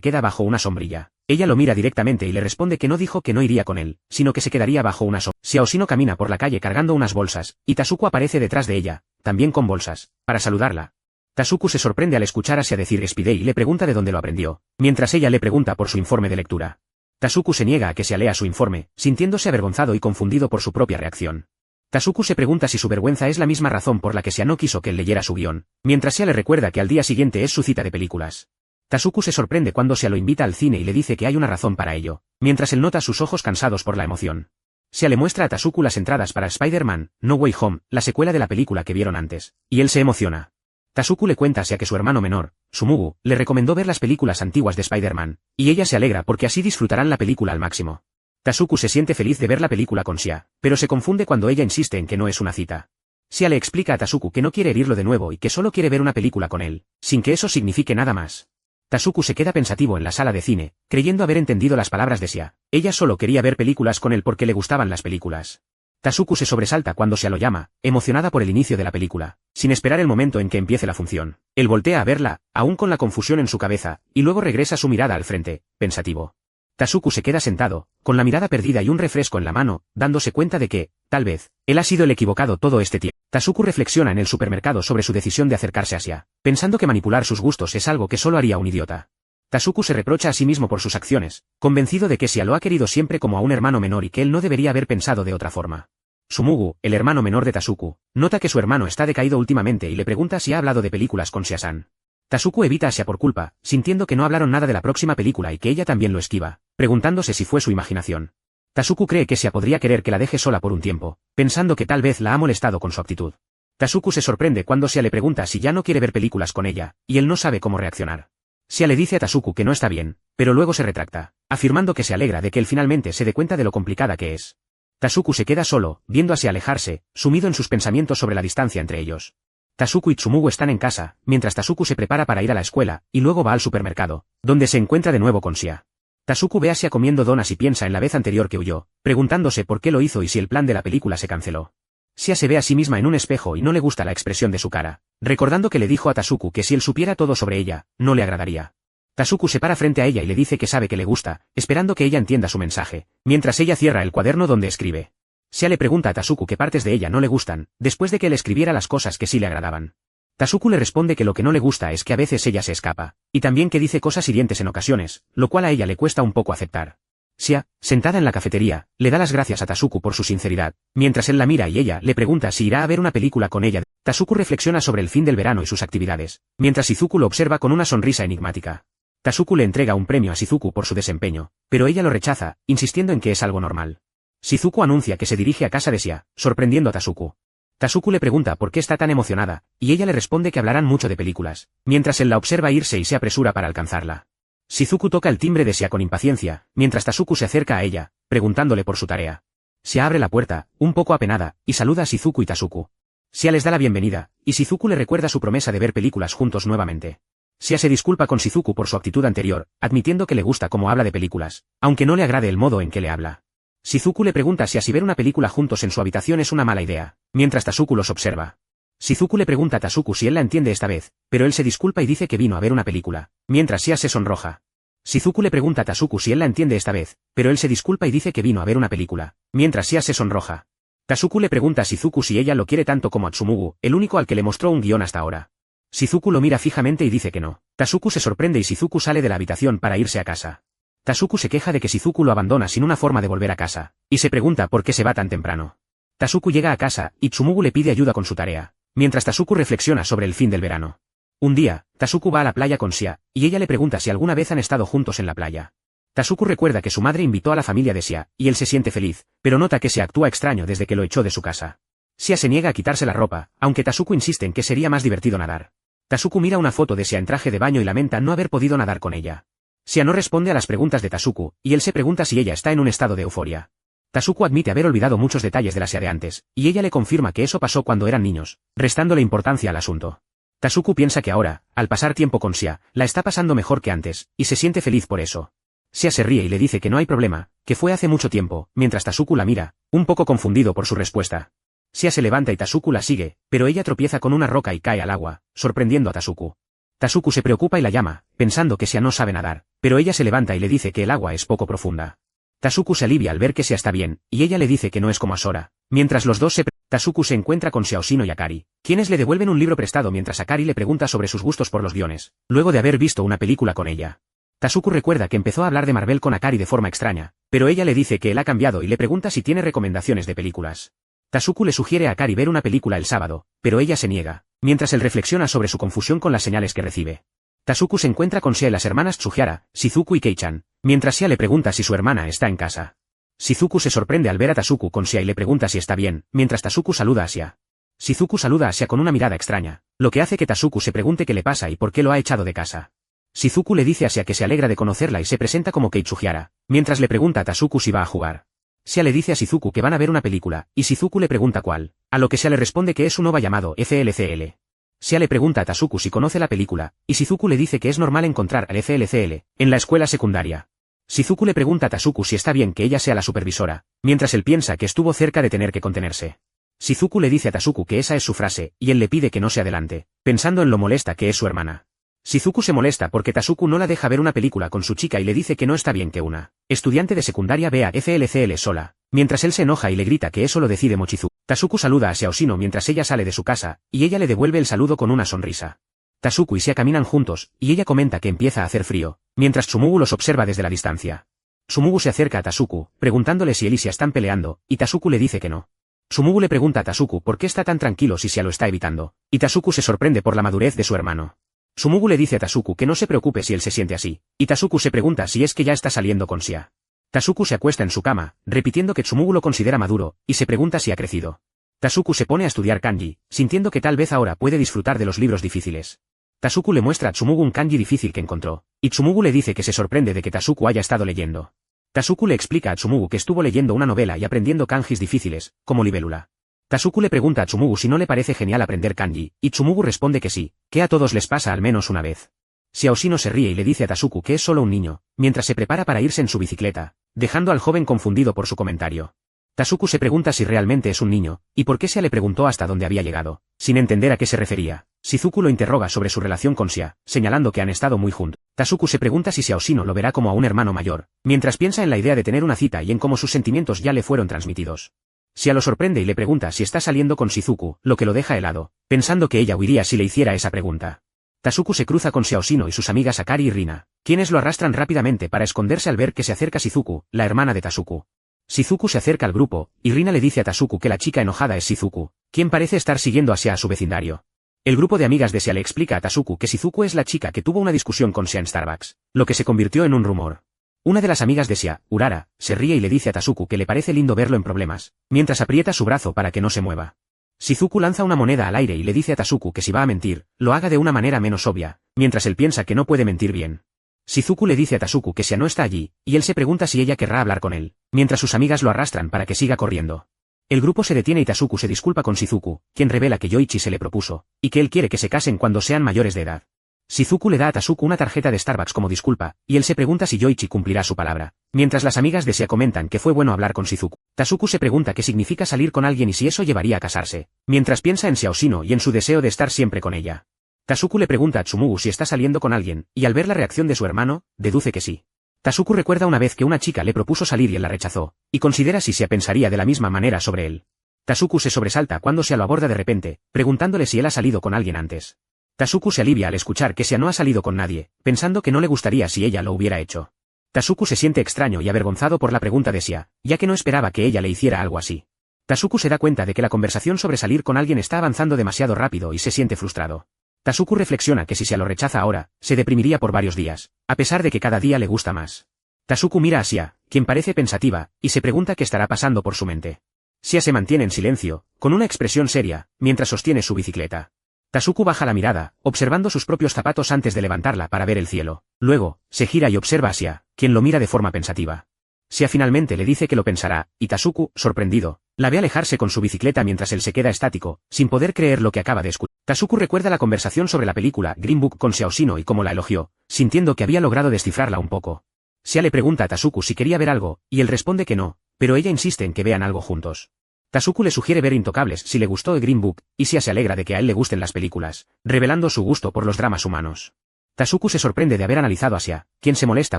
queda bajo una sombrilla. Ella lo mira directamente y le responde que no dijo que no iría con él, sino que se quedaría bajo una sombrilla. Sia Oshino camina por la calle cargando unas bolsas, y Tasuku aparece detrás de ella, también con bolsas, para saludarla. Tasuku se sorprende al escuchar a Sia decir Spidey y le pregunta de dónde lo aprendió, mientras ella le pregunta por su informe de lectura. Tasuku se niega a que Sia lea su informe, sintiéndose avergonzado y confundido por su propia reacción. Tasuku se pregunta si su vergüenza es la misma razón por la que Sia no quiso que él leyera su guión, mientras Sia le recuerda que al día siguiente es su cita de películas. Tasuku se sorprende cuando Sia lo invita al cine y le dice que hay una razón para ello, mientras él nota sus ojos cansados por la emoción. Sia le muestra a Tasuku las entradas para Spider-Man, No Way Home, la secuela de la película que vieron antes, y él se emociona. Tasuku le cuenta a Sia que su hermano menor, Tsumugu, le recomendó ver las películas antiguas de Spider-Man, y ella se alegra porque así disfrutarán la película al máximo. Tasuku se siente feliz de ver la película con Sia, pero se confunde cuando ella insiste en que no es una cita. Sia le explica a Tasuku que no quiere herirlo de nuevo y que solo quiere ver una película con él, sin que eso signifique nada más. Tasuku se queda pensativo en la sala de cine, creyendo haber entendido las palabras de Sia. Ella solo quería ver películas con él porque le gustaban las películas. Tasuku se sobresalta cuando Sia lo llama, emocionada por el inicio de la película, sin esperar el momento en que empiece la función. Él voltea a verla, aún con la confusión en su cabeza, y luego regresa su mirada al frente, pensativo. Tasuku se queda sentado, con la mirada perdida y un refresco en la mano, dándose cuenta de que, tal vez, él ha sido el equivocado todo este tiempo. Tasuku reflexiona en el supermercado sobre su decisión de acercarse a Sia, pensando que manipular sus gustos es algo que solo haría un idiota. Tasuku se reprocha a sí mismo por sus acciones, convencido de que Sia lo ha querido siempre como a un hermano menor y que él no debería haber pensado de otra forma. Tsumugu, el hermano menor de Tasuku, nota que su hermano está decaído últimamente y le pregunta si ha hablado de películas con Sia-san. Tasuku evita a Sia por culpa, sintiendo que no hablaron nada de la próxima película y que ella también lo esquiva, preguntándose si fue su imaginación. Tasuku cree que Sia podría querer que la deje sola por un tiempo, pensando que tal vez la ha molestado con su actitud. Tasuku se sorprende cuando Sia le pregunta si ya no quiere ver películas con ella, y él no sabe cómo reaccionar. Sia le dice a Tasuku que no está bien, pero luego se retracta, afirmando que se alegra de que él finalmente se dé cuenta de lo complicada que es. Tasuku se queda solo, viendo a Sia alejarse, sumido en sus pensamientos sobre la distancia entre ellos. Tasuku y Tsumugu están en casa, mientras Tasuku se prepara para ir a la escuela, y luego va al supermercado, donde se encuentra de nuevo con Sia. Tasuku ve a Sia comiendo donas y piensa en la vez anterior que huyó, preguntándose por qué lo hizo y si el plan de la película se canceló. Sia se ve a sí misma en un espejo y no le gusta la expresión de su cara, recordando que le dijo a Tasuku que si él supiera todo sobre ella, no le agradaría. Tasuku se para frente a ella y le dice que sabe que le gusta, esperando que ella entienda su mensaje, mientras ella cierra el cuaderno donde escribe. Sia le pregunta a Tasuku qué partes de ella no le gustan, después de que le escribiera las cosas que sí le agradaban. Tasuku le responde que lo que no le gusta es que a veces ella se escapa, y también que dice cosas hirientes en ocasiones, lo cual a ella le cuesta un poco aceptar. Sia, sentada en la cafetería, le da las gracias a Tasuku por su sinceridad, mientras él la mira y ella le pregunta si irá a ver una película con ella. Tasuku reflexiona sobre el fin del verano y sus actividades, mientras Shizuku lo observa con una sonrisa enigmática. Tasuku le entrega un premio a Shizuku por su desempeño, pero ella lo rechaza, insistiendo en que es algo normal. Shizuku anuncia que se dirige a casa de Sia, sorprendiendo a Tasuku. Tasuku le pregunta por qué está tan emocionada, y ella le responde que hablarán mucho de películas, mientras él la observa irse y se apresura para alcanzarla. Shizuku toca el timbre de Sia con impaciencia, mientras Tasuku se acerca a ella, preguntándole por su tarea. Sia abre la puerta, un poco apenada, y saluda a Shizuku y Tasuku. Sia les da la bienvenida, y Shizuku le recuerda su promesa de ver películas juntos nuevamente. Sia se disculpa con Shizuku por su actitud anterior, admitiendo que le gusta cómo habla de películas, aunque no le agrade el modo en que le habla. Shizuku le pregunta si ver una película juntos en su habitación es una mala idea, mientras Tasuku los observa. Shizuku le pregunta a Tasuku si él la entiende esta vez, pero él se disculpa y dice que vino a ver una película, mientras Sia se sonroja. Shizuku le pregunta a Tasuku si él la entiende esta vez, pero él se disculpa y dice que vino a ver una película, mientras Sia se sonroja. Tasuku le pregunta a Shizuku si ella lo quiere tanto como a Tsumugu, el único al que le mostró un guión hasta ahora. Shizuku lo mira fijamente y dice que no. Tasuku se sorprende y Shizuku sale de la habitación para irse a casa. Tasuku se queja de que Shizuku lo abandona sin una forma de volver a casa, y se pregunta por qué se va tan temprano. Tasuku llega a casa, y Tsumugu le pide ayuda con su tarea, mientras Tasuku reflexiona sobre el fin del verano. Un día, Tasuku va a la playa con Sia, y ella le pregunta si alguna vez han estado juntos en la playa. Tasuku recuerda que su madre invitó a la familia de Sia, y él se siente feliz, pero nota que Sia actúa extraño desde que lo echó de su casa. Sia se niega a quitarse la ropa, aunque Tasuku insiste en que sería más divertido nadar. Tasuku mira una foto de Sia en traje de baño y lamenta no haber podido nadar con ella. Sia no responde a las preguntas de Tasuku, y él se pregunta si ella está en un estado de euforia. Tasuku admite haber olvidado muchos detalles de la Sia de antes, y ella le confirma que eso pasó cuando eran niños, restándole importancia al asunto. Tasuku piensa que ahora, al pasar tiempo con Sia, la está pasando mejor que antes, y se siente feliz por eso. Sia se ríe y le dice que no hay problema, que fue hace mucho tiempo, mientras Tasuku la mira, un poco confundido por su respuesta. Sia se levanta y Tasuku la sigue, pero ella tropieza con una roca y cae al agua, sorprendiendo a Tasuku. Tasuku se preocupa y la llama, pensando que Sia no sabe nadar, pero ella se levanta y le dice que el agua es poco profunda. Tasuku se alivia al ver que Sia está bien, y ella le dice que no es como a Sora. Mientras los dos Tasuku se encuentra con Sia Oshino y Akari, quienes le devuelven un libro prestado mientras Akari le pregunta sobre sus gustos por los guiones, luego de haber visto una película con ella. Tasuku recuerda que empezó a hablar de Marvel con Akari de forma extraña, pero ella le dice que él ha cambiado y le pregunta si tiene recomendaciones de películas. Tasuku le sugiere a Akari ver una película el sábado, pero ella se niega, mientras él reflexiona sobre su confusión con las señales que recibe. Tasuku se encuentra con Sia y las hermanas Tsuhara, Shizuku y Kei-chan, mientras Sia le pregunta si su hermana está en casa. Shizuku se sorprende al ver a Tasuku con Sia y le pregunta si está bien, mientras Tasuku saluda a Sia. Shizuku saluda a Sia con una mirada extraña, lo que hace que Tasuku se pregunte qué le pasa y por qué lo ha echado de casa. Shizuku le dice a Sia que se alegra de conocerla y se presenta como Kei Tsuhara, mientras le pregunta a Tasuku si va a jugar. Sia le dice a Shizuku que van a ver una película, y Shizuku le pregunta cuál, a lo que Sia le responde que es un OVA llamado FLCL. Sia le pregunta a Tasuku si conoce la película, y Shizuku le dice que es normal encontrar al FLCL en la escuela secundaria. Shizuku le pregunta a Tasuku si está bien que ella sea la supervisora, mientras él piensa que estuvo cerca de tener que contenerse. Shizuku le dice a Tasuku que esa es su frase, y él le pide que no se adelante, pensando en lo molesta que es su hermana. Shizuku se molesta porque Tasuku no la deja ver una película con su chica y le dice que no está bien que una estudiante de secundaria vea FLCL sola, mientras él se enoja y le grita que eso lo decide Mochizuki. Tasuku saluda a Sia Oshino mientras ella sale de su casa, y ella le devuelve el saludo con una sonrisa. Tasuku y Sia caminan juntos, y ella comenta que empieza a hacer frío, mientras Tsumugu los observa desde la distancia. Tsumugu se acerca a Tasuku, preguntándole si él y Sia están peleando, y Tasuku le dice que no. Tsumugu le pregunta a Tasuku por qué está tan tranquilo si Sia lo está evitando, y Tasuku se sorprende por la madurez de su hermano. Tsumugu le dice a Tasuku que no se preocupe si él se siente así, y Tasuku se pregunta si es que ya está saliendo con Sia. Tasuku se acuesta en su cama, repitiendo que Tsumugu lo considera maduro, y se pregunta si ha crecido. Tasuku se pone a estudiar kanji, sintiendo que tal vez ahora puede disfrutar de los libros difíciles. Tasuku le muestra a Tsumugu un kanji difícil que encontró, y Tsumugu le dice que se sorprende de que Tasuku haya estado leyendo. Tasuku le explica a Tsumugu que estuvo leyendo una novela y aprendiendo kanjis difíciles, como libélula. Tasuku le pregunta a Tsumugu si no le parece genial aprender kanji, y Tsumugu responde que sí, que a todos les pasa al menos una vez. Xiaoshino se ríe y le dice a Tasuku que es solo un niño, mientras se prepara para irse en su bicicleta, dejando al joven confundido por su comentario. Tasuku se pregunta si realmente es un niño, y por qué Xia le preguntó hasta dónde había llegado, sin entender a qué se refería. Shizuku lo interroga sobre su relación con Xia, señalando que han estado muy juntos. Tasuku se pregunta si Xiaoshino lo verá como a un hermano mayor, mientras piensa en la idea de tener una cita y en cómo sus sentimientos ya le fueron transmitidos. Xia lo sorprende y le pregunta si está saliendo con Shizuku, lo que lo deja helado, pensando que ella huiría si le hiciera esa pregunta. Tasuku se cruza con Xiaoshino y sus amigas Akari y Rina, quienes lo arrastran rápidamente para esconderse al ver que se acerca Shizuku, la hermana de Tasuku. Shizuku se acerca al grupo, y Rina le dice a Tasuku que la chica enojada es Shizuku, quien parece estar siguiendo a Xia a su vecindario. El grupo de amigas de Xia le explica a Tasuku que Shizuku es la chica que tuvo una discusión con Xia en Starbucks, lo que se convirtió en un rumor. Una de las amigas de Xia, Urara, se ríe y le dice a Tasuku que le parece lindo verlo en problemas, mientras aprieta su brazo para que no se mueva. Shizuku lanza una moneda al aire y le dice a Tasuku que si va a mentir, lo haga de una manera menos obvia, mientras él piensa que no puede mentir bien. Shizuku le dice a Tasuku que Xia no está allí, y él se pregunta si ella querrá hablar con él, mientras sus amigas lo arrastran para que siga corriendo. El grupo se detiene y Tasuku se disculpa con Shizuku, quien revela que Yoichi se le propuso, y que él quiere que se casen cuando sean mayores de edad. Shizuku le da a Tasuku una tarjeta de Starbucks como disculpa, y él se pregunta si Yoichi cumplirá su palabra, mientras las amigas de Xia comentan que fue bueno hablar con Shizuku. Tasuku se pregunta qué significa salir con alguien y si eso llevaría a casarse, mientras piensa en Xiaoshino y en su deseo de estar siempre con ella. Tasuku le pregunta a Tsumugu si está saliendo con alguien, y al ver la reacción de su hermano, deduce que sí. Tasuku recuerda una vez que una chica le propuso salir y él la rechazó, y considera si Xia pensaría de la misma manera sobre él. Tasuku se sobresalta cuando Xia lo aborda de repente, preguntándole si él ha salido con alguien antes. Tasuku se alivia al escuchar que Xia no ha salido con nadie, pensando que no le gustaría si ella lo hubiera hecho. Tasuku se siente extraño y avergonzado por la pregunta de Xia, ya que no esperaba que ella le hiciera algo así. Tasuku se da cuenta de que la conversación sobre salir con alguien está avanzando demasiado rápido y se siente frustrado. Tasuku reflexiona que si Xia lo rechaza ahora, se deprimiría por varios días, a pesar de que cada día le gusta más. Tasuku mira a Xia, quien parece pensativa, y se pregunta qué estará pasando por su mente. Xia se mantiene en silencio, con una expresión seria, mientras sostiene su bicicleta. Tasuku baja la mirada, observando sus propios zapatos antes de levantarla para ver el cielo. Luego, se gira y observa a Xia, quien lo mira de forma pensativa. Xia finalmente le dice que lo pensará, y Tasuku, sorprendido, la ve alejarse con su bicicleta mientras él se queda estático, sin poder creer lo que acaba de escuchar. Tasuku recuerda la conversación sobre la película Green Book con Xiaoshino y cómo la elogió, sintiendo que había logrado descifrarla un poco. Xia le pregunta a Tasuku si quería ver algo, y él responde que no, pero ella insiste en que vean algo juntos. Tasuku le sugiere ver Intocables si le gustó el Green Book, y Xia se alegra de que a él le gusten las películas, revelando su gusto por los dramas humanos. Tasuku se sorprende de haber analizado a Xia, quien se molesta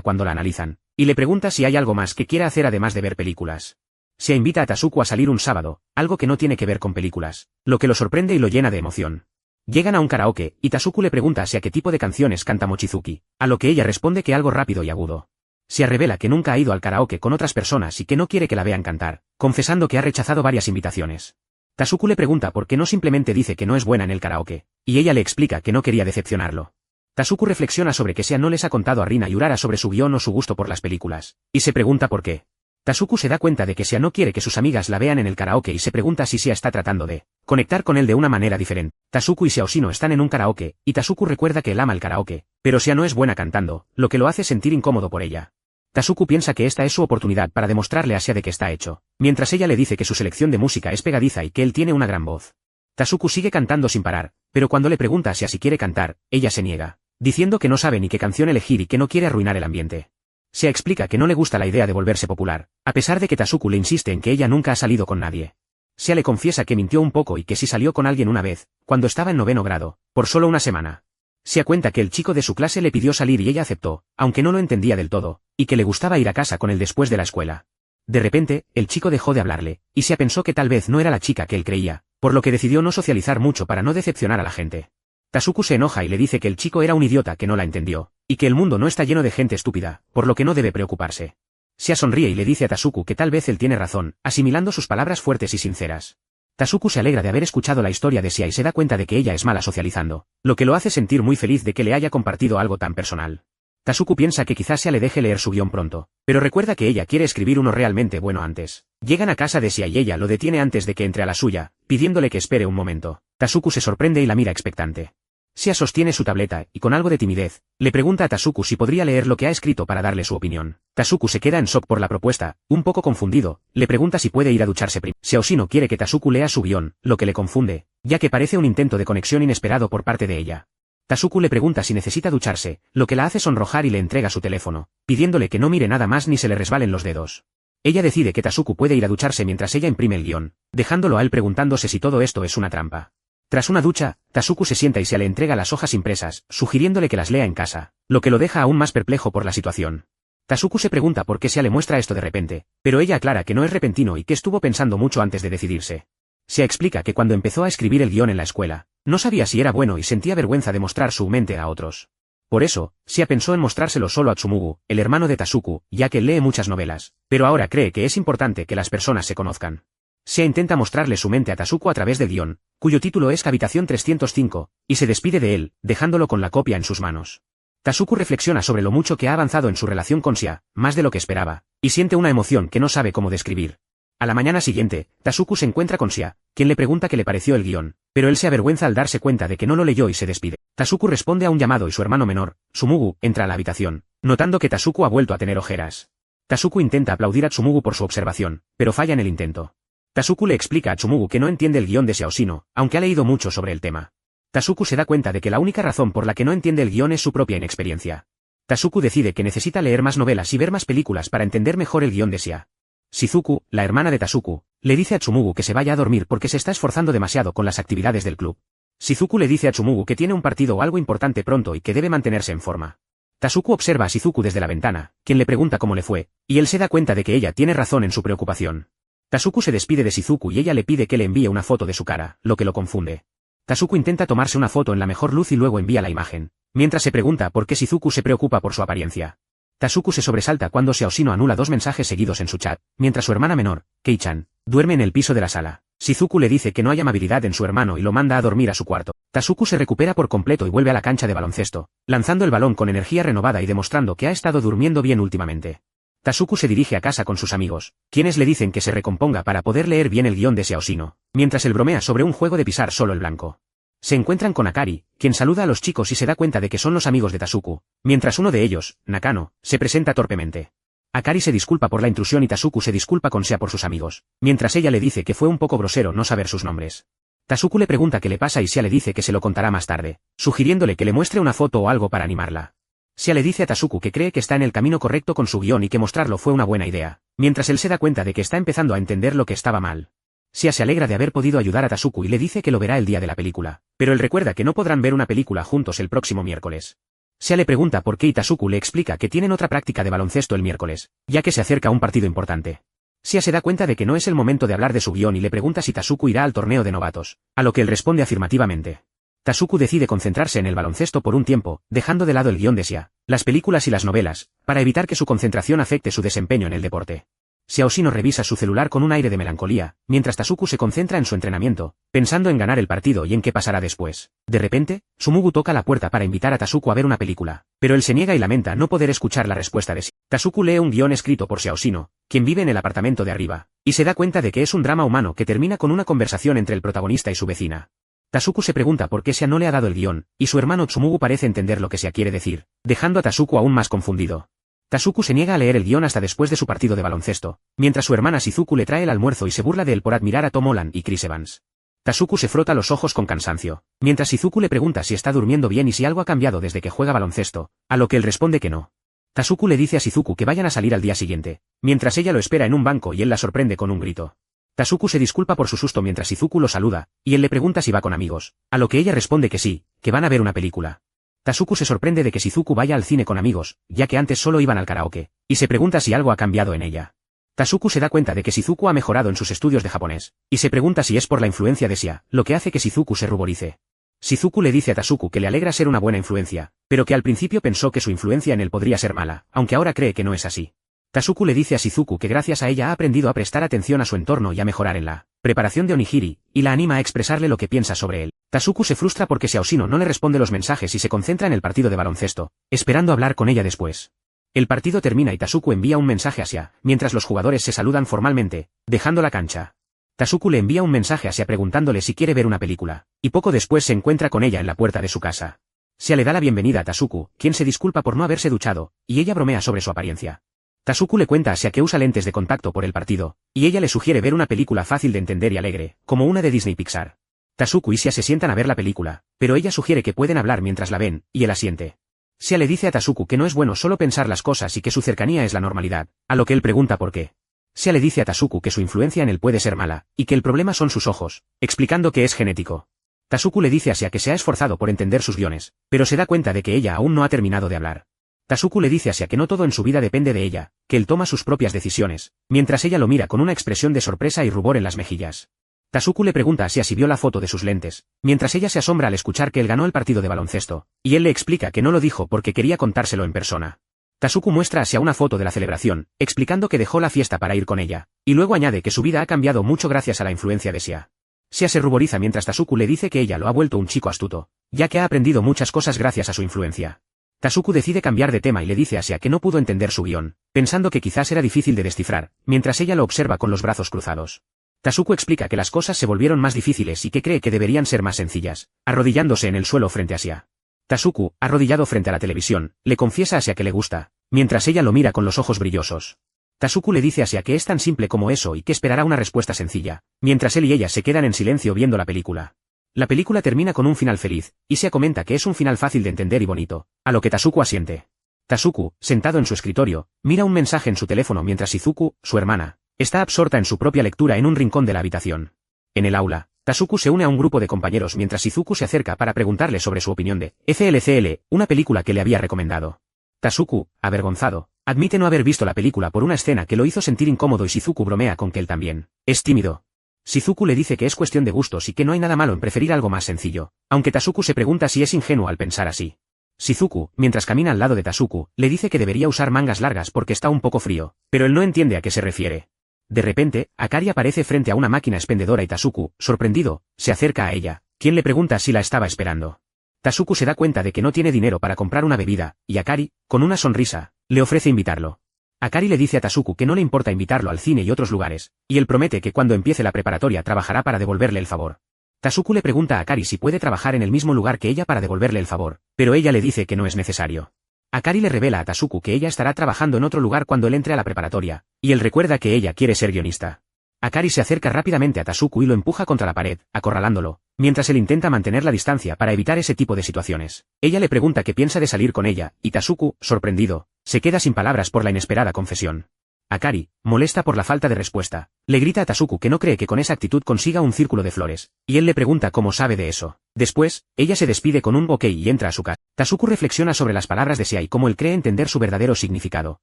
cuando la analizan, y le pregunta si hay algo más que quiera hacer además de ver películas. Xia invita a Tasuku a salir un sábado, algo que no tiene que ver con películas, lo que lo sorprende y lo llena de emoción. Llegan a un karaoke, y Tasuku le pregunta a Xia qué tipo de canciones canta Mochizuki, a lo que ella responde que algo rápido y agudo. Xia revela que nunca ha ido al karaoke con otras personas y que no quiere que la vean cantar, confesando que ha rechazado varias invitaciones. Tasuku le pregunta por qué no simplemente dice que no es buena en el karaoke, y ella le explica que no quería decepcionarlo. Tasuku reflexiona sobre que Xia no les ha contado a Rina y Urara sobre su guión o su gusto por las películas, y se pregunta por qué. Tasuku se da cuenta de que Xia no quiere que sus amigas la vean en el karaoke y se pregunta si Xia está tratando de conectar con él de una manera diferente. Tasuku y Xiaoshino están en un karaoke, y Tasuku recuerda que él ama el karaoke, pero Xia no es buena cantando, lo que lo hace sentir incómodo por ella. Tasuku piensa que esta es su oportunidad para demostrarle a Xia de qué está hecho, mientras ella le dice que su selección de música es pegadiza y que él tiene una gran voz. Tasuku sigue cantando sin parar, pero cuando le pregunta a Xia si quiere cantar, ella se niega, diciendo que no sabe ni qué canción elegir y que no quiere arruinar el ambiente. Xia explica que no le gusta la idea de volverse popular, a pesar de que Tasuku le insiste en que ella nunca ha salido con nadie. Xia le confiesa que mintió un poco y que sí salió con alguien una vez, cuando estaba en 9º grado, por solo una semana. Xia cuenta que el chico de su clase le pidió salir y ella aceptó, aunque no lo entendía del todo, y que le gustaba ir a casa con él después de la escuela. De repente, el chico dejó de hablarle, y Xia pensó que tal vez no era la chica que él creía, por lo que decidió no socializar mucho para no decepcionar a la gente. Tasuku se enoja y le dice que el chico era un idiota que no la entendió, y que el mundo no está lleno de gente estúpida, por lo que no debe preocuparse. Xia sonríe y le dice a Tasuku que tal vez él tiene razón, asimilando sus palabras fuertes y sinceras. Tasuku se alegra de haber escuchado la historia de Xia y se da cuenta de que ella es mala socializando, lo que lo hace sentir muy feliz de que le haya compartido algo tan personal. Tasuku piensa que quizás Xia le deje leer su guión pronto, pero recuerda que ella quiere escribir uno realmente bueno antes. Llegan a casa de Xia y ella lo detiene antes de que entre a la suya, pidiéndole que espere un momento. Tasuku se sorprende y la mira expectante. Sia sostiene su tableta y con algo de timidez, le pregunta a Tasuku si podría leer lo que ha escrito para darle su opinión. Tasuku se queda en shock por la propuesta, un poco confundido, le pregunta si puede ir a ducharse primero. Xiaoxino quiere que Tasuku lea su guión, lo que le confunde, ya que parece un intento de conexión inesperado por parte de ella. Tasuku le pregunta si necesita ducharse, lo que la hace sonrojar y le entrega su teléfono, pidiéndole que no mire nada más ni se le resbalen los dedos. Ella decide que Tasuku puede ir a ducharse mientras ella imprime el guión, dejándolo a él preguntándose si todo esto es una trampa. Tras una ducha, Tasuku se sienta y se le entrega las hojas impresas, sugiriéndole que las lea en casa, lo que lo deja aún más perplejo por la situación. Tasuku se pregunta por qué Sia le muestra esto de repente, pero ella aclara que no es repentino y que estuvo pensando mucho antes de decidirse. Sia explica que cuando empezó a escribir el guión en la escuela, no sabía si era bueno y sentía vergüenza de mostrar su mente a otros. Por eso, Sia pensó en mostrárselo solo a Tsumugu, el hermano de Tasuku, ya que lee muchas novelas, pero ahora cree que es importante que las personas se conozcan. Sia intenta mostrarle su mente a Tasuku a través del guión, cuyo título es Habitación 305, y se despide de él, dejándolo con la copia en sus manos. Tasuku reflexiona sobre lo mucho que ha avanzado en su relación con Sia, más de lo que esperaba, y siente una emoción que no sabe cómo describir. A la mañana siguiente, Tasuku se encuentra con Sia, quien le pregunta qué le pareció el guión, pero él se avergüenza al darse cuenta de que no lo leyó y se despide. Tasuku responde a un llamado y su hermano menor, Tsumugu, entra a la habitación, notando que Tasuku ha vuelto a tener ojeras. Tasuku intenta aplaudir a Tsumugu por su observación, pero falla en el intento. Tasuku le explica a Tsumugu que no entiende el guión de Xiaoxino, aunque ha leído mucho sobre el tema. Tasuku se da cuenta de que la única razón por la que no entiende el guión es su propia inexperiencia. Tasuku decide que necesita leer más novelas y ver más películas para entender mejor el guión de Sia. Shizuku, la hermana de Tasuku, le dice a Tsumugu que se vaya a dormir porque se está esforzando demasiado con las actividades del club. Shizuku le dice a Tsumugu que tiene un partido o algo importante pronto y que debe mantenerse en forma. Tasuku observa a Shizuku desde la ventana, quien le pregunta cómo le fue, y él se da cuenta de que ella tiene razón en su preocupación. Tasuku se despide de Shizuku y ella le pide que le envíe una foto de su cara, lo que lo confunde. Tasuku intenta tomarse una foto en la mejor luz y luego envía la imagen, mientras se pregunta por qué Shizuku se preocupa por su apariencia. Tasuku se sobresalta cuando Xiaoxino anula 2 mensajes seguidos en su chat, mientras su hermana menor, Kei-chan, duerme en el piso de la sala. Shizuku le dice que no hay amabilidad en su hermano y lo manda a dormir a su cuarto. Tasuku se recupera por completo y vuelve a la cancha de baloncesto, lanzando el balón con energía renovada y demostrando que ha estado durmiendo bien últimamente. Tasuku se dirige a casa con sus amigos, quienes le dicen que se recomponga para poder leer bien el guión de Xiaoxino, mientras él bromea sobre un juego de pisar solo el blanco. Se encuentran con Akari, quien saluda a los chicos y se da cuenta de que son los amigos de Tasuku, mientras uno de ellos, Nakano, se presenta torpemente. Akari se disculpa por la intrusión y Tasuku se disculpa con Sia por sus amigos, mientras ella le dice que fue un poco grosero no saber sus nombres. Tasuku le pregunta qué le pasa y Sia le dice que se lo contará más tarde, sugiriéndole que le muestre una foto o algo para animarla. Sia le dice a Tasuku que cree que está en el camino correcto con su guión y que mostrarlo fue una buena idea, mientras él se da cuenta de que está empezando a entender lo que estaba mal. Sia se alegra de haber podido ayudar a Tasuku y le dice que lo verá el día de la película, pero él recuerda que no podrán ver una película juntos el próximo miércoles. Sia le pregunta por qué y Tasuku le explica que tienen otra práctica de baloncesto el miércoles, ya que se acerca un partido importante. Sia se da cuenta de que no es el momento de hablar de su guión y le pregunta si Tasuku irá al torneo de novatos, a lo que él responde afirmativamente. Tasuku decide concentrarse en el baloncesto por un tiempo, dejando de lado el guión de Sia, las películas y las novelas, para evitar que su concentración afecte su desempeño en el deporte. Xiaoxino revisa su celular con un aire de melancolía, mientras Tasuku se concentra en su entrenamiento, pensando en ganar el partido y en qué pasará después. De repente, Tsumugu toca la puerta para invitar a Tasuku a ver una película, pero él se niega y lamenta no poder escuchar la respuesta de Sia. Tasuku lee un guión escrito por Xiaoxino, quien vive en el apartamento de arriba, y se da cuenta de que es un drama humano que termina con una conversación entre el protagonista y su vecina. Tasuku se pregunta por qué Sia no le ha dado el guión, y su hermano Tsumugu parece entender lo que Sia quiere decir, dejando a Tasuku aún más confundido. Tasuku se niega a leer el guión hasta después de su partido de baloncesto, mientras su hermana Shizuku le trae el almuerzo y se burla de él por admirar a Tom Holland y Chris Evans. Tasuku se frota los ojos con cansancio, mientras Shizuku le pregunta si está durmiendo bien y si algo ha cambiado desde que juega baloncesto, a lo que él responde que no. Tasuku le dice a Shizuku que vayan a salir al día siguiente, mientras ella lo espera en un banco y él la sorprende con un grito. Tasuku se disculpa por su susto mientras Shizuku lo saluda, y él le pregunta si va con amigos, a lo que ella responde que sí, que van a ver una película. Tasuku se sorprende de que Shizuku vaya al cine con amigos, ya que antes solo iban al karaoke, y se pregunta si algo ha cambiado en ella. Tasuku se da cuenta de que Shizuku ha mejorado en sus estudios de japonés, y se pregunta si es por la influencia de Sia, lo que hace que Shizuku se ruborice. Shizuku le dice a Tasuku que le alegra ser una buena influencia, pero que al principio pensó que su influencia en él podría ser mala, aunque ahora cree que no es así. Tasuku le dice a Shizuku que gracias a ella ha aprendido a prestar atención a su entorno y a mejorar en la preparación de onigiri, y la anima a expresarle lo que piensa sobre él. Tasuku se frustra porque Xiaoxino no le responde los mensajes y se concentra en el partido de baloncesto, esperando hablar con ella después. El partido termina y Tasuku envía un mensaje a Sia, mientras los jugadores se saludan formalmente, dejando la cancha. Tasuku le envía un mensaje a Sia preguntándole si quiere ver una película, y poco después se encuentra con ella en la puerta de su casa. Sia le da la bienvenida a Tasuku, quien se disculpa por no haberse duchado, y ella bromea sobre su apariencia. Tasuku le cuenta a Sia que usa lentes de contacto por el partido, y ella le sugiere ver una película fácil de entender y alegre, como una de Disney Pixar. Tasuku y Sia se sientan a ver la película, pero ella sugiere que pueden hablar mientras la ven, y él asiente. Sia le dice a Tasuku que no es bueno solo pensar las cosas y que su cercanía es la normalidad, a lo que él pregunta por qué. Sia le dice a Tasuku que su influencia en él puede ser mala, y que el problema son sus ojos, explicando que es genético. Tasuku le dice a Sia que se ha esforzado por entender sus guiones, pero se da cuenta de que ella aún no ha terminado de hablar. Tasuku le dice a Sia que no todo en su vida depende de ella, que él toma sus propias decisiones, mientras ella lo mira con una expresión de sorpresa y rubor en las mejillas. Tasuku le pregunta a Sia si vio la foto de sus lentes, mientras ella se asombra al escuchar que él ganó el partido de baloncesto, y él le explica que no lo dijo porque quería contárselo en persona. Tasuku muestra a Sia una foto de la celebración, explicando que dejó la fiesta para ir con ella, y luego añade que su vida ha cambiado mucho gracias a la influencia de Sia. Sia se ruboriza mientras Tasuku le dice que ella lo ha vuelto un chico astuto, ya que ha aprendido muchas cosas gracias a su influencia. Tasuku decide cambiar de tema y le dice a Sia que no pudo entender su guión, pensando que quizás era difícil de descifrar, mientras ella lo observa con los brazos cruzados. Tasuku explica que las cosas se volvieron más difíciles y que cree que deberían ser más sencillas, arrodillándose en el suelo frente a Sia. Tasuku, arrodillado frente a la televisión, le confiesa a Sia que le gusta, mientras ella lo mira con los ojos brillosos. Tasuku le dice a Sia que es tan simple como eso y que esperará una respuesta sencilla, mientras él y ella se quedan en silencio viendo la película. La película termina con un final feliz, y Sia comenta que es un final fácil de entender y bonito, a lo que Tasuku asiente. Tasuku, sentado en su escritorio, mira un mensaje en su teléfono mientras Shizuku, su hermana, está absorta en su propia lectura en un rincón de la habitación. En el aula, Tasuku se une a un grupo de compañeros mientras Shizuku se acerca para preguntarle sobre su opinión de FLCL, una película que le había recomendado. Tasuku, avergonzado, admite no haber visto la película por una escena que lo hizo sentir incómodo y Shizuku bromea con que él también es tímido. Shizuku le dice que es cuestión de gustos y que no hay nada malo en preferir algo más sencillo, aunque Tasuku se pregunta si es ingenuo al pensar así. Shizuku, mientras camina al lado de Tasuku, le dice que debería usar mangas largas porque está un poco frío, pero él no entiende a qué se refiere. De repente, Akari aparece frente a una máquina expendedora y Tasuku, sorprendido, se acerca a ella, quien le pregunta si la estaba esperando. Tasuku se da cuenta de que no tiene dinero para comprar una bebida, y Akari, con una sonrisa, le ofrece invitarlo. Akari le dice a Tasuku que no le importa invitarlo al cine y otros lugares, y él promete que cuando empiece la preparatoria trabajará para devolverle el favor. Tasuku le pregunta a Akari si puede trabajar en el mismo lugar que ella para devolverle el favor, pero ella le dice que no es necesario. Akari le revela a Tasuku que ella estará trabajando en otro lugar cuando él entre a la preparatoria, y él recuerda que ella quiere ser guionista. Akari se acerca rápidamente a Tasuku y lo empuja contra la pared, acorralándolo, mientras él intenta mantener la distancia para evitar ese tipo de situaciones. Ella le pregunta qué piensa de salir con ella, y Tasuku, sorprendido, se queda sin palabras por la inesperada confesión. Akari, molesta por la falta de respuesta, le grita a Tasuku que no cree que con esa actitud consiga un círculo de flores, y él le pregunta cómo sabe de eso. Después, ella se despide con un ok y entra a su casa. Tasuku reflexiona sobre las palabras de Sia y cómo él cree entender su verdadero significado,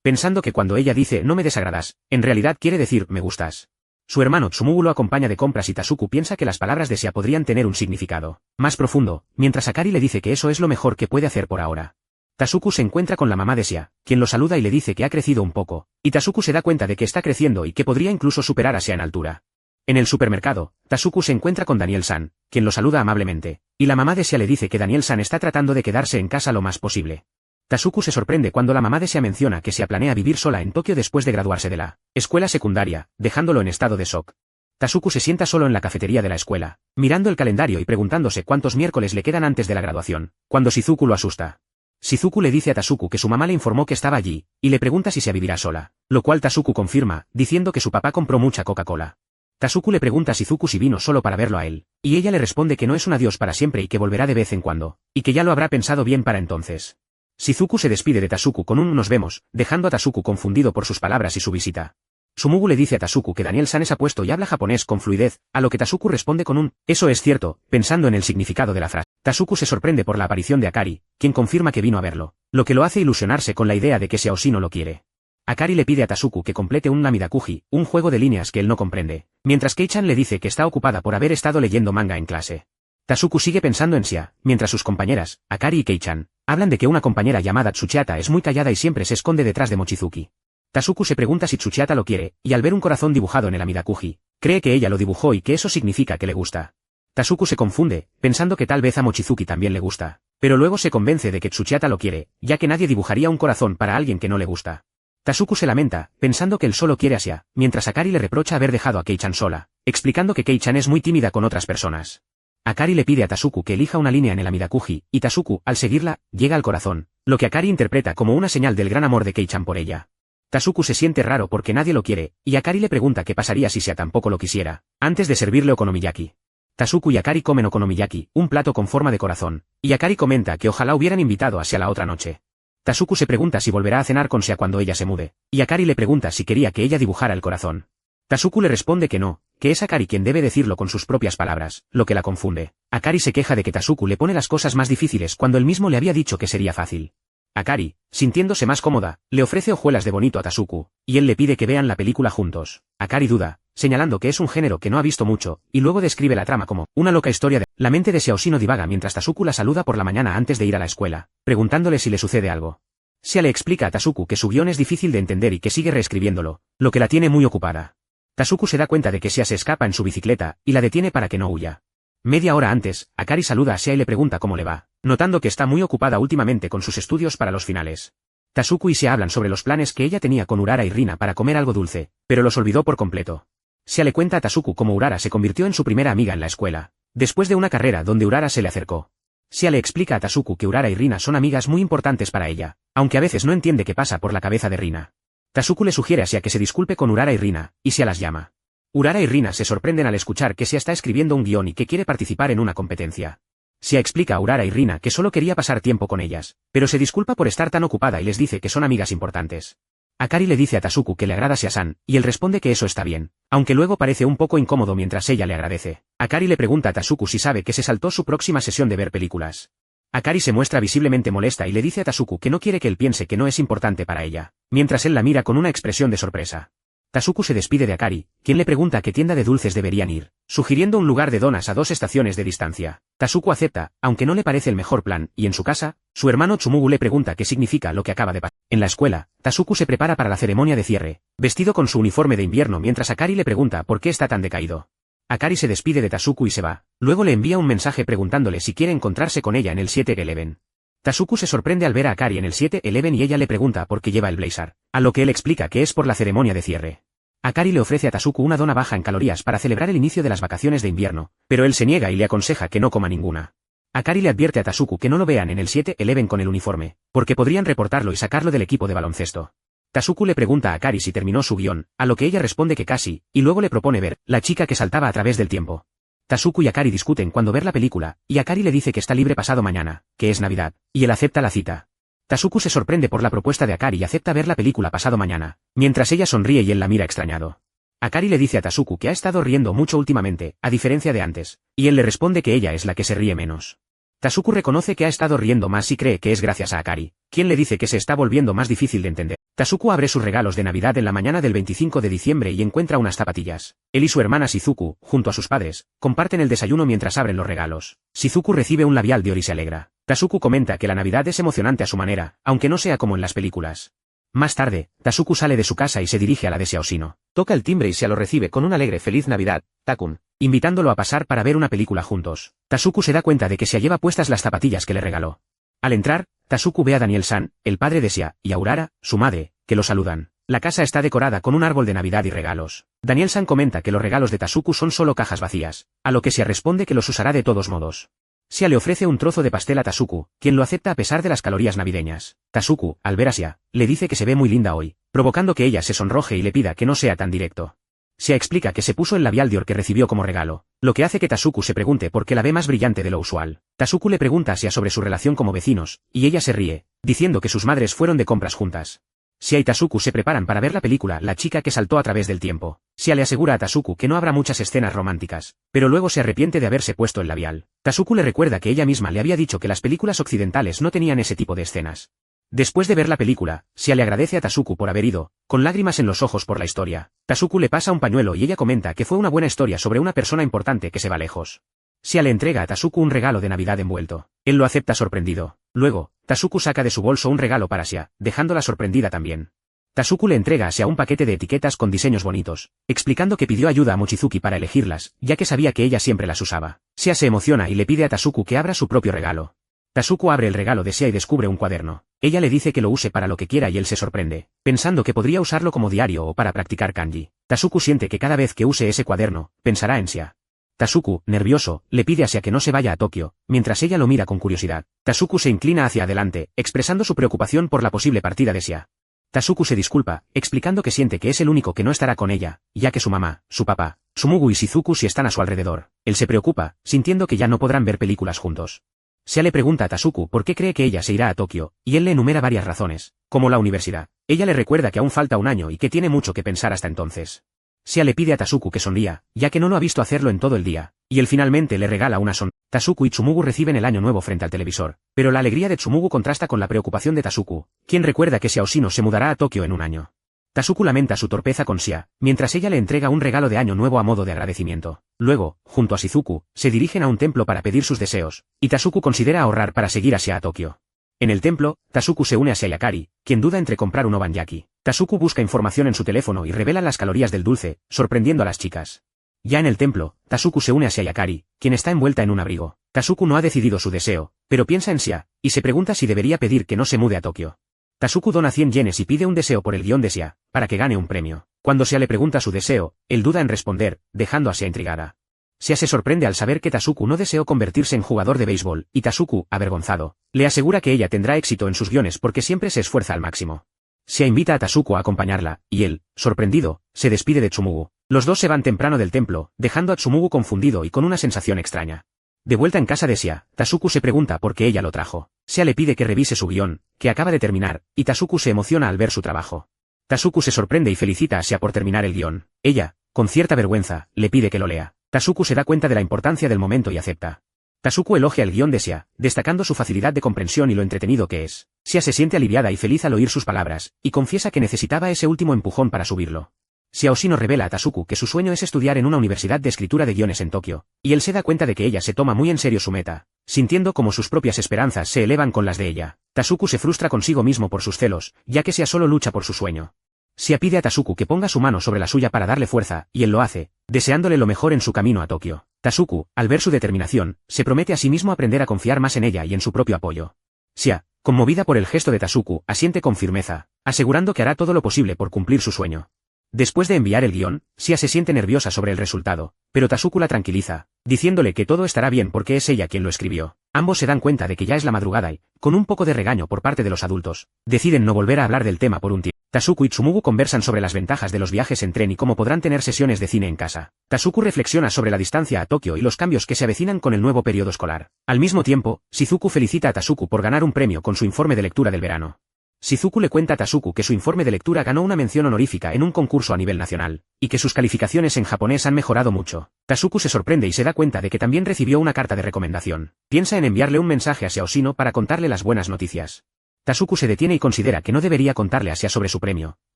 pensando que cuando ella dice no me desagradas, en realidad quiere decir me gustas. Su hermano Tsumugu lo acompaña de compras y Tasuku piensa que las palabras de Sia podrían tener un significado más profundo, mientras Akari le dice que eso es lo mejor que puede hacer por ahora. Tasuku se encuentra con la mamá de Sia, quien lo saluda y le dice que ha crecido un poco, y Tasuku se da cuenta de que está creciendo y que podría incluso superar a Sia en altura. En el supermercado, Tasuku se encuentra con Daniel-san, quien lo saluda amablemente, y la mamá de Sia le dice que Daniel-san está tratando de quedarse en casa lo más posible. Tasuku se sorprende cuando la mamá de Sia menciona que Sia planea vivir sola en Tokio después de graduarse de la escuela secundaria, dejándolo en estado de shock. Tasuku se sienta solo en la cafetería de la escuela, mirando el calendario y preguntándose cuántos miércoles le quedan antes de la graduación, cuando Shizuku lo asusta. Shizuku le dice a Tasuku que su mamá le informó que estaba allí, y le pregunta si Sia vivirá sola, lo cual Tasuku confirma, diciendo que su papá compró mucha Coca-Cola. Tasuku le pregunta a Shizuku si vino solo para verlo a él, y ella le responde que no es un adiós para siempre y que volverá de vez en cuando, y que ya lo habrá pensado bien para entonces. Shizuku se despide de Tasuku con un nos vemos, dejando a Tasuku confundido por sus palabras y su visita. Tsumugu le dice a Tasuku que Daniel-san es apuesto y habla japonés con fluidez, a lo que Tasuku responde con un eso es cierto, pensando en el significado de la frase. Tasuku se sorprende por la aparición de Akari, quien confirma que vino a verlo, lo que lo hace ilusionarse con la idea de que Sia Oshino lo quiere. Akari le pide a Tasuku que complete un Namidakuji, un juego de líneas que él no comprende, mientras Kei-chan le dice que está ocupada por haber estado leyendo manga en clase. Tasuku sigue pensando en Sia, mientras sus compañeras, Akari y Kei-chan, hablan de que una compañera llamada Tsuchiata es muy callada y siempre se esconde detrás de Mochizuki. Tasuku se pregunta si Tsuchiata lo quiere, y al ver un corazón dibujado en el Amidakuji, cree que ella lo dibujó y que eso significa que le gusta. Tasuku se confunde, pensando que tal vez a Mochizuki también le gusta, pero luego se convence de que Tsuchiata lo quiere, ya que nadie dibujaría un corazón para alguien que no le gusta. Tasuku se lamenta, pensando que él solo quiere a Sia, mientras Akari le reprocha haber dejado a Kei-chan sola, explicando que Kei-chan es muy tímida con otras personas. Akari le pide a Tasuku que elija una línea en el Amidakuji, y Tasuku, al seguirla, llega al corazón, lo que Akari interpreta como una señal del gran amor de Kei-chan por ella. Tasuku se siente raro porque nadie lo quiere, y Akari le pregunta qué pasaría si Sia tampoco lo quisiera, antes de servirle okonomiyaki. Tasuku y Akari comen okonomiyaki, un plato con forma de corazón, y Akari comenta que ojalá hubieran invitado a Sia la otra noche. Tasuku se pregunta si volverá a cenar con Sia cuando ella se mude, y Akari le pregunta si quería que ella dibujara el corazón. Tasuku le responde que no, que es Akari quien debe decirlo con sus propias palabras, lo que la confunde. Akari se queja de que Tasuku le pone las cosas más difíciles cuando él mismo le había dicho que sería fácil. Akari, sintiéndose más cómoda, le ofrece hojuelas de bonito a Tasuku, y él le pide que vean la película juntos. Akari duda, señalando que es un género que no ha visto mucho, y luego describe la trama como una loca historia de... La mente de Xiaoshino divaga mientras Tasuku la saluda por la mañana antes de ir a la escuela, preguntándole si le sucede algo. Sia le explica a Tasuku que su guión es difícil de entender y que sigue reescribiéndolo, lo que la tiene muy ocupada. Tasuku se da cuenta de que Sia se escapa en su bicicleta, y la detiene para que no huya. Media hora antes, Akari saluda a Sia y le pregunta cómo le va, notando que está muy ocupada últimamente con sus estudios para los finales. Tasuku y Sia hablan sobre los planes que ella tenía con Urara y Rina para comer algo dulce, pero los olvidó por completo. Sia le cuenta a Tasuku cómo Urara se convirtió en su primera amiga en la escuela, después de una carrera donde Urara se le acercó. Sia le explica a Tasuku que Urara y Rina son amigas muy importantes para ella, aunque a veces no entiende qué pasa por la cabeza de Rina. Tasuku le sugiere a Sia que se disculpe con Urara y Rina, y Sia las llama. Urara y Rina se sorprenden al escuchar que Sia está escribiendo un guión y que quiere participar en una competencia. Sia explica a Urara y Rina que solo quería pasar tiempo con ellas, pero se disculpa por estar tan ocupada y les dice que son amigas importantes. Akari le dice a Tasuku que le agrada Sia-san, y él responde que eso está bien, aunque luego parece un poco incómodo mientras ella le agradece. Akari le pregunta a Tasuku si sabe que se saltó su próxima sesión de ver películas. Akari se muestra visiblemente molesta y le dice a Tasuku que no quiere que él piense que no es importante para ella, mientras él la mira con una expresión de sorpresa. Tasuku se despide de Akari, quien le pregunta a qué tienda de dulces deberían ir, sugiriendo un lugar de donas a 2 estaciones de distancia. Tasuku acepta, aunque no le parece el mejor plan, y en su casa, su hermano Tsumugu le pregunta qué significa lo que acaba de pasar. En la escuela, Tasuku se prepara para la ceremonia de cierre, vestido con su uniforme de invierno mientras Akari le pregunta por qué está tan decaído. Akari se despide de Tasuku y se va, luego le envía un mensaje preguntándole si quiere encontrarse con ella en el 7-Eleven. Tasuku se sorprende al ver a Akari en el 7-Eleven y ella le pregunta por qué lleva el blazer, a lo que él explica que es por la ceremonia de cierre. Akari le ofrece a Tasuku una dona baja en calorías para celebrar el inicio de las vacaciones de invierno, pero él se niega y le aconseja que no coma ninguna. Akari le advierte a Tasuku que no lo vean en el 7-Eleven con el uniforme, porque podrían reportarlo y sacarlo del equipo de baloncesto. Tasuku le pregunta a Akari si terminó su guión, a lo que ella responde que casi, y luego le propone ver La chica que saltaba a través del tiempo. Tasuku y Akari discuten cuando ver la película, y Akari le dice que está libre pasado mañana, que es Navidad, y él acepta la cita. Tasuku se sorprende por la propuesta de Akari y acepta ver la película pasado mañana, mientras ella sonríe y él la mira extrañado. Akari le dice a Tasuku que ha estado riendo mucho últimamente, a diferencia de antes, y él le responde que ella es la que se ríe menos. Tasuku reconoce que ha estado riendo más y cree que es gracias a Akari, quien le dice que se está volviendo más difícil de entender. Tasuku abre sus regalos de Navidad en la mañana del 25 de diciembre y encuentra unas zapatillas. Él y su hermana Shizuku, junto a sus padres, comparten el desayuno mientras abren los regalos. Shizuku recibe un labial de ori y se alegra. Tasuku comenta que la Navidad es emocionante a su manera, aunque no sea como en las películas. Más tarde, Tasuku sale de su casa y se dirige a la de Xiaoshino. Toca el timbre y Sia lo recibe con un alegre Feliz Navidad, Takun, invitándolo a pasar para ver una película juntos. Tasuku se da cuenta de que Sia lleva puestas las zapatillas que le regaló. Al entrar, Tasuku ve a Daniel-san, el padre de Sia, y a Urara, su madre, que lo saludan. La casa está decorada con un árbol de Navidad y regalos. Daniel-san comenta que los regalos de Tasuku son solo cajas vacías, a lo que Sia responde que los usará de todos modos. Sia le ofrece un trozo de pastel a Tasuku, quien lo acepta a pesar de las calorías navideñas. Tasuku, al ver a Sia, le dice que se ve muy linda hoy, provocando que ella se sonroje y le pida que no sea tan directo. Sia explica que se puso el labial Dior que recibió como regalo, lo que hace que Tasuku se pregunte por qué la ve más brillante de lo usual. Tasuku le pregunta a Sia sobre su relación como vecinos, y ella se ríe, diciendo que sus madres fueron de compras juntas. Sia y Tasuku se preparan para ver la película La chica que saltó a través del tiempo. Sia le asegura a Tasuku que no habrá muchas escenas románticas, pero luego se arrepiente de haberse puesto el labial. Tasuku le recuerda que ella misma le había dicho que las películas occidentales no tenían ese tipo de escenas. Después de ver la película, Sia le agradece a Tasuku por haber ido, con lágrimas en los ojos por la historia. Tasuku le pasa un pañuelo y ella comenta que fue una buena historia sobre una persona importante que se va lejos. Sia le entrega a Tasuku un regalo de Navidad envuelto. Él lo acepta sorprendido. Luego, Tasuku saca de su bolso un regalo para Sia, dejándola sorprendida también. Tasuku le entrega a Sia un paquete de etiquetas con diseños bonitos, explicando que pidió ayuda a Mochizuki para elegirlas, ya que sabía que ella siempre las usaba. Sia se emociona y le pide a Tasuku que abra su propio regalo. Tasuku abre el regalo de Sia y descubre un cuaderno. Ella le dice que lo use para lo que quiera y él se sorprende, pensando que podría usarlo como diario o para practicar kanji. Tasuku siente que cada vez que use ese cuaderno, pensará en Sia. Tasuku, nervioso, le pide a Sia que no se vaya a Tokio, mientras ella lo mira con curiosidad. Tasuku se inclina hacia adelante, expresando su preocupación por la posible partida de Sia. Tasuku se disculpa, explicando que siente que es el único que no estará con ella, ya que su mamá, su papá, Tsumugu y Shizuku sí están a su alrededor. Él se preocupa, sintiendo que ya no podrán ver películas juntos. Sia le pregunta a Tasuku por qué cree que ella se irá a Tokio, y él le enumera varias razones, como la universidad. Ella le recuerda que aún falta un año y que tiene mucho que pensar hasta entonces. Sia le pide a Tasuku que sonría, ya que no lo ha visto hacerlo en todo el día, y él finalmente le regala una sonrisa. Tasuku y Tsumugu reciben el año nuevo frente al televisor, pero la alegría de Tsumugu contrasta con la preocupación de Tasuku, quien recuerda que Sia Oshino se mudará a Tokio en un año. Tasuku lamenta su torpeza con Sia, mientras ella le entrega un regalo de año nuevo a modo de agradecimiento. Luego, junto a Shizuku, se dirigen a un templo para pedir sus deseos, y Tasuku considera ahorrar para seguir a Sia a Tokio. En el templo, Tasuku se une a Sia y Akari, quien duda entre comprar un obanyaki. Tasuku busca información en su teléfono y revela las calorías del dulce, sorprendiendo a las chicas. Ya en el templo, Tasuku se une a Sia y Akari, quien está envuelta en un abrigo. Tasuku no ha decidido su deseo, pero piensa en Sia, y se pregunta si debería pedir que no se mude a Tokio. Tasuku dona 100 yenes y pide un deseo por el guión de Sia, para que gane un premio. Cuando Sia le pregunta su deseo, él duda en responder, dejando a Sia intrigada. Sia se sorprende al saber que Tasuku no deseó convertirse en jugador de béisbol, y Tasuku, avergonzado, le asegura que ella tendrá éxito en sus guiones porque siempre se esfuerza al máximo. Sia invita a Tasuku a acompañarla, y él, sorprendido, se despide de Tsumugu. Los dos se van temprano del templo, dejando a Tsumugu confundido y con una sensación extraña. De vuelta en casa de Sia, Tasuku se pregunta por qué ella lo trajo. Sia le pide que revise su guión, que acaba de terminar, y Tasuku se emociona al ver su trabajo. Tasuku se sorprende y felicita a Sia por terminar el guión. Ella, con cierta vergüenza, le pide que lo lea. Tasuku se da cuenta de la importancia del momento y acepta. Tasuku elogia el guión de Sia, destacando su facilidad de comprensión y lo entretenido que es. Sia se siente aliviada y feliz al oír sus palabras, y confiesa que necesitaba ese último empujón para subirlo. Sia Oshino revela a Tasuku que su sueño es estudiar en una universidad de escritura de guiones en Tokio, y él se da cuenta de que ella se toma muy en serio su meta, sintiendo como sus propias esperanzas se elevan con las de ella. Tasuku se frustra consigo mismo por sus celos, ya que Sia solo lucha por su sueño. Sia pide a Tasuku que ponga su mano sobre la suya para darle fuerza, y él lo hace, deseándole lo mejor en su camino a Tokio. Tasuku, al ver su determinación, se promete a sí mismo aprender a confiar más en ella y en su propio apoyo. Sia, conmovida por el gesto de Tasuku, asiente con firmeza, asegurando que hará todo lo posible por cumplir su sueño. Después de enviar el guión, Sia se siente nerviosa sobre el resultado, pero Tasuku la tranquiliza, diciéndole que todo estará bien porque es ella quien lo escribió. Ambos se dan cuenta de que ya es la madrugada y, con un poco de regaño por parte de los adultos, deciden no volver a hablar del tema por un tiempo. Tasuku y Tsumugu conversan sobre las ventajas de los viajes en tren y cómo podrán tener sesiones de cine en casa. Tasuku reflexiona sobre la distancia a Tokio y los cambios que se avecinan con el nuevo periodo escolar. Al mismo tiempo, Shizuku felicita a Tasuku por ganar un premio con su informe de lectura del verano. Shizuku le cuenta a Tasuku que su informe de lectura ganó una mención honorífica en un concurso a nivel nacional, y que sus calificaciones en japonés han mejorado mucho. Tasuku se sorprende y se da cuenta de que también recibió una carta de recomendación. Piensa en enviarle un mensaje a Sia Oshino para contarle las buenas noticias. Tasuku se detiene y considera que no debería contarle a Sia sobre su premio,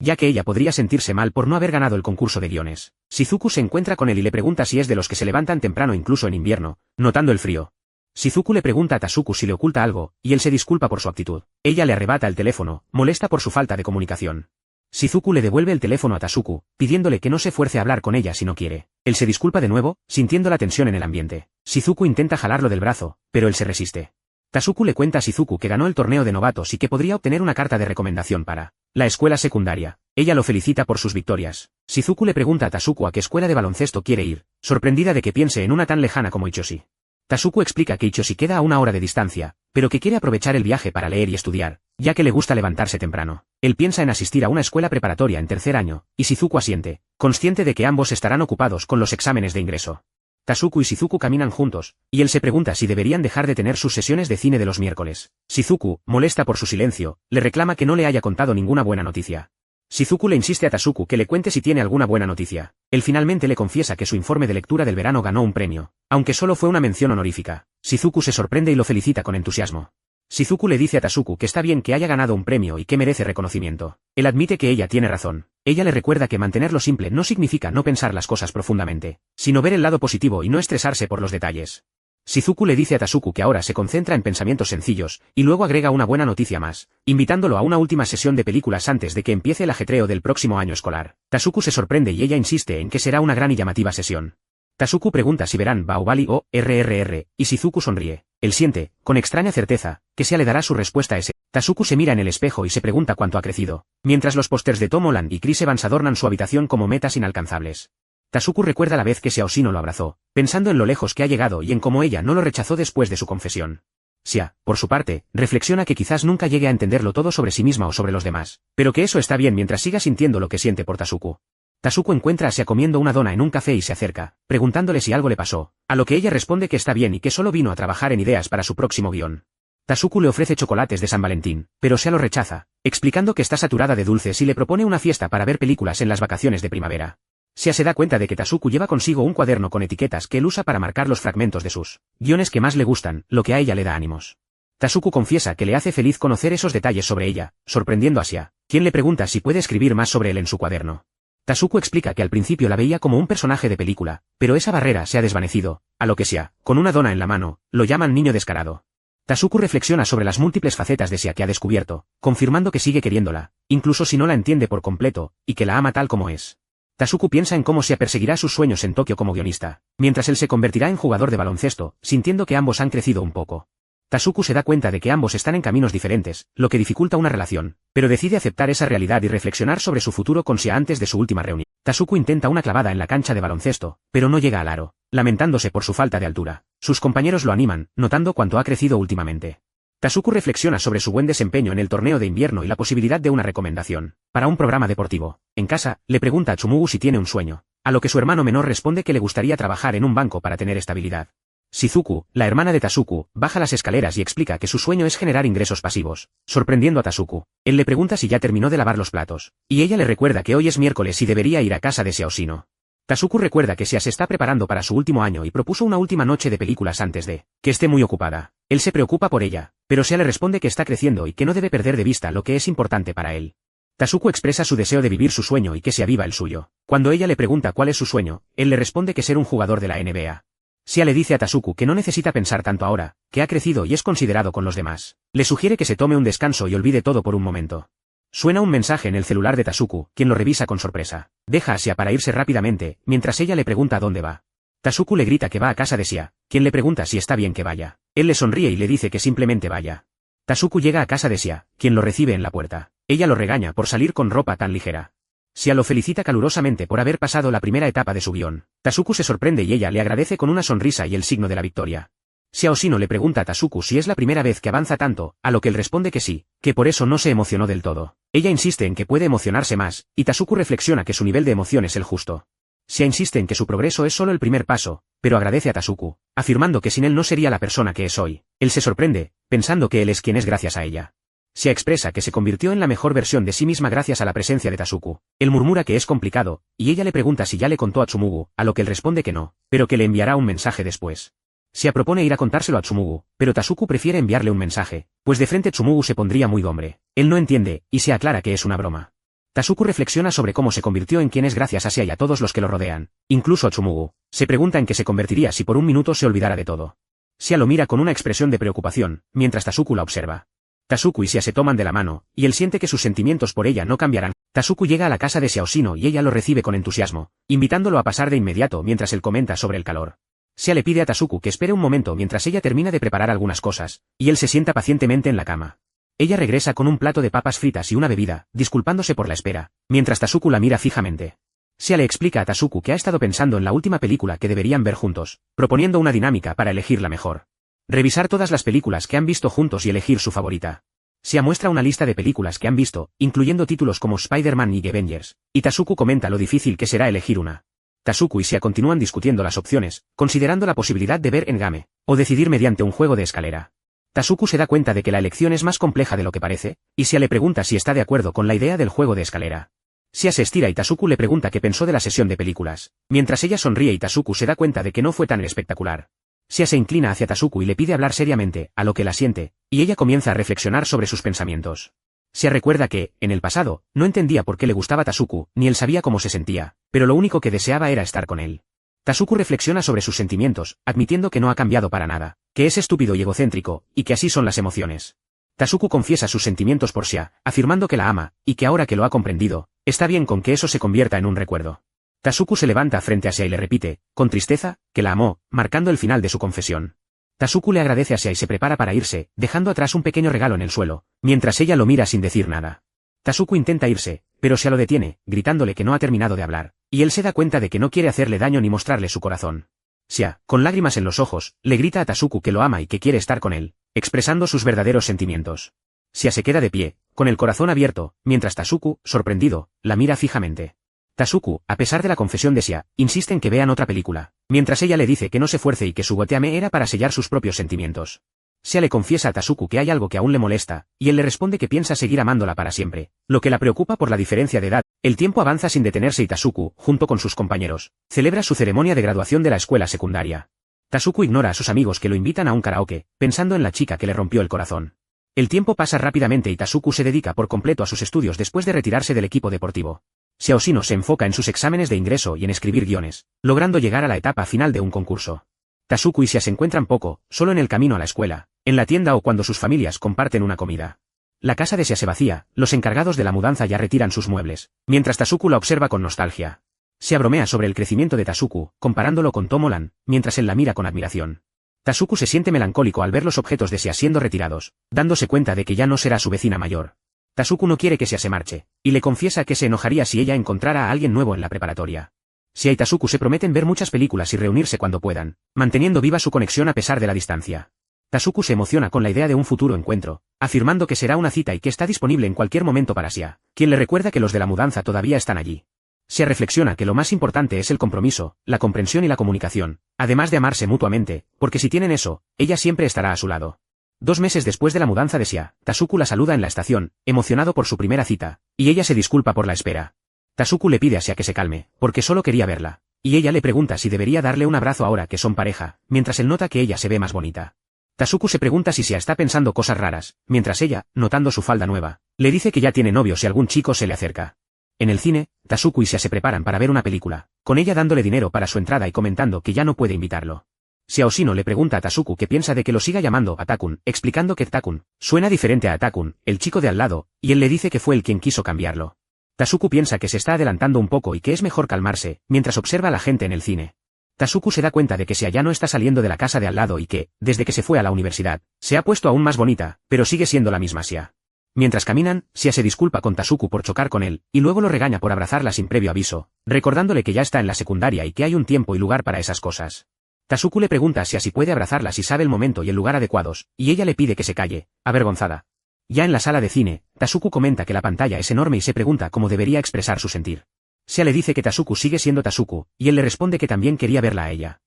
ya que ella podría sentirse mal por no haber ganado el concurso de guiones. Shizuku se encuentra con él y le pregunta si es de los que se levantan temprano incluso en invierno, notando el frío. Shizuku le pregunta a Tasuku si le oculta algo, y él se disculpa por su actitud. Ella le arrebata el teléfono, molesta por su falta de comunicación. Shizuku le devuelve el teléfono a Tasuku, pidiéndole que no se fuerce a hablar con ella si no quiere. Él se disculpa de nuevo, sintiendo la tensión en el ambiente. Shizuku intenta jalarlo del brazo, pero él se resiste. Tasuku le cuenta a Shizuku que ganó el torneo de novatos y que podría obtener una carta de recomendación para la escuela secundaria. Ella lo felicita por sus victorias. Shizuku le pregunta a Tasuku a qué escuela de baloncesto quiere ir, sorprendida de que piense en una tan lejana como Ichoshi. Tasuku explica que Ichoshi queda a 1 hora de distancia, pero que quiere aprovechar el viaje para leer y estudiar, ya que le gusta levantarse temprano. Él piensa en asistir a una escuela preparatoria en tercer año, y Shizuku asiente, consciente de que ambos estarán ocupados con los exámenes de ingreso. Tasuku y Shizuku caminan juntos, y él se pregunta si deberían dejar de tener sus sesiones de cine de los miércoles. Shizuku, molesta por su silencio, le reclama que no le haya contado ninguna buena noticia. Shizuku le insiste a Tasuku que le cuente si tiene alguna buena noticia. Él finalmente le confiesa que su informe de lectura del verano ganó un premio, aunque solo fue una mención honorífica. Shizuku se sorprende y lo felicita con entusiasmo. Shizuku le dice a Tasuku que está bien que haya ganado un premio y que merece reconocimiento. Él admite que ella tiene razón. Ella le recuerda que mantenerlo simple no significa no pensar las cosas profundamente, sino ver el lado positivo y no estresarse por los detalles. Shizuku le dice a Tasuku que ahora se concentra en pensamientos sencillos, y luego agrega una buena noticia más, invitándolo a una última sesión de películas antes de que empiece el ajetreo del próximo año escolar. Tasuku se sorprende y ella insiste en que será una gran y llamativa sesión. Tasuku pregunta si verán Baobali o RRR, y Shizuku sonríe. Él siente, con extraña certeza, que Sia le dará su respuesta a ese. Tasuku se mira en el espejo y se pregunta cuánto ha crecido, mientras los pósters de Tom Holland y Chris Evans adornan su habitación como metas inalcanzables. Tasuku recuerda la vez que Sia Oshino lo abrazó, pensando en lo lejos que ha llegado y en cómo ella no lo rechazó después de su confesión. Sia, por su parte, reflexiona que quizás nunca llegue a entenderlo todo sobre sí misma o sobre los demás, pero que eso está bien mientras siga sintiendo lo que siente por Tasuku. Tasuku encuentra a Sia comiendo una dona en un café y se acerca, preguntándole si algo le pasó, a lo que ella responde que está bien y que solo vino a trabajar en ideas para su próximo guión. Tasuku le ofrece chocolates de San Valentín, pero Sia lo rechaza, explicando que está saturada de dulces y le propone una fiesta para ver películas en las vacaciones de primavera. Sia se da cuenta de que Tasuku lleva consigo un cuaderno con etiquetas que él usa para marcar los fragmentos de sus guiones que más le gustan, lo que a ella le da ánimos. Tasuku confiesa que le hace feliz conocer esos detalles sobre ella, sorprendiendo a Sia, quien le pregunta si puede escribir más sobre él en su cuaderno. Tasuku explica que al principio la veía como un personaje de película, pero esa barrera se ha desvanecido, a lo que Sia, con una dona en la mano, lo llaman niño descarado. Tasuku reflexiona sobre las múltiples facetas de Sia que ha descubierto, confirmando que sigue queriéndola, incluso si no la entiende por completo, y que la ama tal como es. Tasuku piensa en cómo Sia perseguirá sus sueños en Tokio como guionista, mientras él se convertirá en jugador de baloncesto, sintiendo que ambos han crecido un poco. Tasuku se da cuenta de que ambos están en caminos diferentes, lo que dificulta una relación, pero decide aceptar esa realidad y reflexionar sobre su futuro con Sia antes de su última reunión. Tasuku intenta una clavada en la cancha de baloncesto, pero no llega al aro, lamentándose por su falta de altura. Sus compañeros lo animan, notando cuánto ha crecido últimamente. Tasuku reflexiona sobre su buen desempeño en el torneo de invierno y la posibilidad de una recomendación para un programa deportivo. En casa, le pregunta a Tsumugu si tiene un sueño, a lo que su hermano menor responde que le gustaría trabajar en un banco para tener estabilidad. Shizuku, la hermana de Tasuku, baja las escaleras y explica que su sueño es generar ingresos pasivos, sorprendiendo a Tasuku. Él le pregunta si ya terminó de lavar los platos, y ella le recuerda que hoy es miércoles y debería ir a casa de Sia Oshino. Tasuku recuerda que Sia se está preparando para su último año y propuso una última noche de películas antes de que esté muy ocupada. Él se preocupa por ella, pero Sia le responde que está creciendo y que no debe perder de vista lo que es importante para él. Tasuku expresa su deseo de vivir su sueño y que Sia viva el suyo. Cuando ella le pregunta cuál es su sueño, él le responde que ser un jugador de la NBA. Sia le dice a Tasuku que no necesita pensar tanto ahora, que ha crecido y es considerado con los demás. Le sugiere que se tome un descanso y olvide todo por un momento. Suena un mensaje en el celular de Tasuku, quien lo revisa con sorpresa. Deja a Sia para irse rápidamente, mientras ella le pregunta a dónde va. Tasuku le grita que va a casa de Sia, quien le pregunta si está bien que vaya. Él le sonríe y le dice que simplemente vaya. Tasuku llega a casa de Sia, quien lo recibe en la puerta. Ella lo regaña por salir con ropa tan ligera. Sia lo felicita calurosamente por haber pasado la primera etapa de su guión. Tasuku se sorprende y ella le agradece con una sonrisa y el signo de la victoria. Sia Oshino le pregunta a Tasuku si es la primera vez que avanza tanto, a lo que él responde que sí, que por eso no se emocionó del todo. Ella insiste en que puede emocionarse más, y Tasuku reflexiona que su nivel de emoción es el justo. Sia insiste en que su progreso es solo el primer paso, pero agradece a Tasuku, afirmando que sin él no sería la persona que es hoy. Él se sorprende, pensando que él es quien es gracias a ella. Sia expresa que se convirtió en la mejor versión de sí misma gracias a la presencia de Tasuku. Él murmura que es complicado, y ella le pregunta si ya le contó a Tsumugu, a lo que él responde que no, pero que le enviará un mensaje después. Sia propone ir a contárselo a Tsumugu, pero Tasuku prefiere enviarle un mensaje, pues de frente Tsumugu se pondría muy hombre. Él no entiende, y se aclara que es una broma. Tasuku reflexiona sobre cómo se convirtió en quien es gracias a Sia y a todos los que lo rodean, incluso a Tsumugu. Se pregunta en qué se convertiría si por un minuto se olvidara de todo. Sia lo mira con una expresión de preocupación, mientras Tasuku la observa. Tasuku y Sia se toman de la mano, y él siente que sus sentimientos por ella no cambiarán. Tasuku llega a la casa de Sia Oshino y ella lo recibe con entusiasmo, invitándolo a pasar de inmediato mientras él comenta sobre el calor. Sia le pide a Tasuku que espere un momento mientras ella termina de preparar algunas cosas, y él se sienta pacientemente en la cama. Ella regresa con un plato de papas fritas y una bebida, disculpándose por la espera, mientras Tasuku la mira fijamente. Sia le explica a Tasuku que ha estado pensando en la última película que deberían ver juntos, proponiendo una dinámica para elegir la mejor. Revisar todas las películas que han visto juntos y elegir su favorita. Sia muestra una lista de películas que han visto, incluyendo títulos como Spider-Man y Avengers, y Tasuku comenta lo difícil que será elegir una. Tasuku y Sia continúan discutiendo las opciones, considerando la posibilidad de ver Endgame, o decidir mediante un juego de escalera. Tasuku se da cuenta de que la elección es más compleja de lo que parece, y Sia le pregunta si está de acuerdo con la idea del juego de escalera. Sia se estira y Tasuku le pregunta qué pensó de la sesión de películas, mientras ella sonríe y Tasuku se da cuenta de que no fue tan espectacular. Sia se inclina hacia Tasuku y le pide hablar seriamente, a lo que la siente, y ella comienza a reflexionar sobre sus pensamientos. Sia recuerda que, en el pasado, no entendía por qué le gustaba Tasuku, ni él sabía cómo se sentía, pero lo único que deseaba era estar con él. Tasuku reflexiona sobre sus sentimientos, admitiendo que no ha cambiado para nada, que es estúpido y egocéntrico, y que así son las emociones. Tasuku confiesa sus sentimientos por Sia, afirmando que la ama, y que ahora que lo ha comprendido, está bien con que eso se convierta en un recuerdo. Tasuku se levanta frente a Sia y le repite, con tristeza, que la amó, marcando el final de su confesión. Tasuku le agradece a Sia y se prepara para irse, dejando atrás un pequeño regalo en el suelo, mientras ella lo mira sin decir nada. Tasuku intenta irse, pero Sia lo detiene, gritándole que no ha terminado de hablar, y él se da cuenta de que no quiere hacerle daño ni mostrarle su corazón. Sia, con lágrimas en los ojos, le grita a Tasuku que lo ama y que quiere estar con él, expresando sus verdaderos sentimientos. Sia se queda de pie, con el corazón abierto, mientras Tasuku, sorprendido, la mira fijamente. Tasuku, a pesar de la confesión de Sia, insiste en que vean otra película, mientras ella le dice que no se fuerce y que su goteame era para sellar sus propios sentimientos. Sia le confiesa a Tasuku que hay algo que aún le molesta, y él le responde que piensa seguir amándola para siempre, lo que la preocupa por la diferencia de edad. El tiempo avanza sin detenerse y Tasuku, junto con sus compañeros, celebra su ceremonia de graduación de la escuela secundaria. Tasuku ignora a sus amigos que lo invitan a un karaoke, pensando en la chica que le rompió el corazón. El tiempo pasa rápidamente y Tasuku se dedica por completo a sus estudios después de retirarse del equipo deportivo. Sia Oshino se enfoca en sus exámenes de ingreso y en escribir guiones, logrando llegar a la etapa final de un concurso. Tasuku y Sia se encuentran poco, solo en el camino a la escuela, en la tienda o cuando sus familias comparten una comida. La casa de Sia se vacía, los encargados de la mudanza ya retiran sus muebles, mientras Tasuku la observa con nostalgia. Sia bromea sobre el crecimiento de Tasuku, comparándolo con Tomolan, mientras él la mira con admiración. Tasuku se siente melancólico al ver los objetos de Sia siendo retirados, dándose cuenta de que ya no será su vecina mayor. Tasuku no quiere que Sia se marche, y le confiesa que se enojaría si ella encontrara a alguien nuevo en la preparatoria. Sia y Tasuku se prometen ver muchas películas y reunirse cuando puedan, manteniendo viva su conexión a pesar de la distancia. Tasuku se emociona con la idea de un futuro encuentro, afirmando que será una cita y que está disponible en cualquier momento para Sia, quien le recuerda que los de la mudanza todavía están allí. Sia reflexiona que lo más importante es el compromiso, la comprensión y la comunicación, además de amarse mutuamente, porque si tienen eso, ella siempre estará a su lado. 2 meses después de la mudanza de Sia, Tasuku la saluda en la estación, emocionado por su primera cita, y ella se disculpa por la espera. Tasuku le pide a Sia que se calme, porque solo quería verla, y ella le pregunta si debería darle un abrazo ahora que son pareja, mientras él nota que ella se ve más bonita. Tasuku se pregunta si Sia está pensando cosas raras, mientras ella, notando su falda nueva, le dice que ya tiene novio si algún chico se le acerca. En el cine, Tasuku y Sia se preparan para ver una película, con ella dándole dinero para su entrada y comentando que ya no puede invitarlo. Sia Oshino le pregunta a Tasuku qué piensa de que lo siga llamando a Takun, explicando que Takun suena diferente a Takun, el chico de al lado, y él le dice que fue él quien quiso cambiarlo. Tasuku piensa que se está adelantando un poco y que es mejor calmarse, mientras observa a la gente en el cine. Tasuku se da cuenta de que Sia ya no está saliendo de la casa de al lado y que, desde que se fue a la universidad, se ha puesto aún más bonita, pero sigue siendo la misma Sia. Mientras caminan, Sia se disculpa con Tasuku por chocar con él, y luego lo regaña por abrazarla sin previo aviso, recordándole que ya está en la secundaria y que hay un tiempo y lugar para esas cosas. Tasuku le pregunta a Sia si puede abrazarla si sabe el momento y el lugar adecuados, y ella le pide que se calle, avergonzada. Ya en la sala de cine, Tasuku comenta que la pantalla es enorme y se pregunta cómo debería expresar su sentir. Sia le dice que Tasuku sigue siendo Tasuku, y él le responde que también quería verla a ella.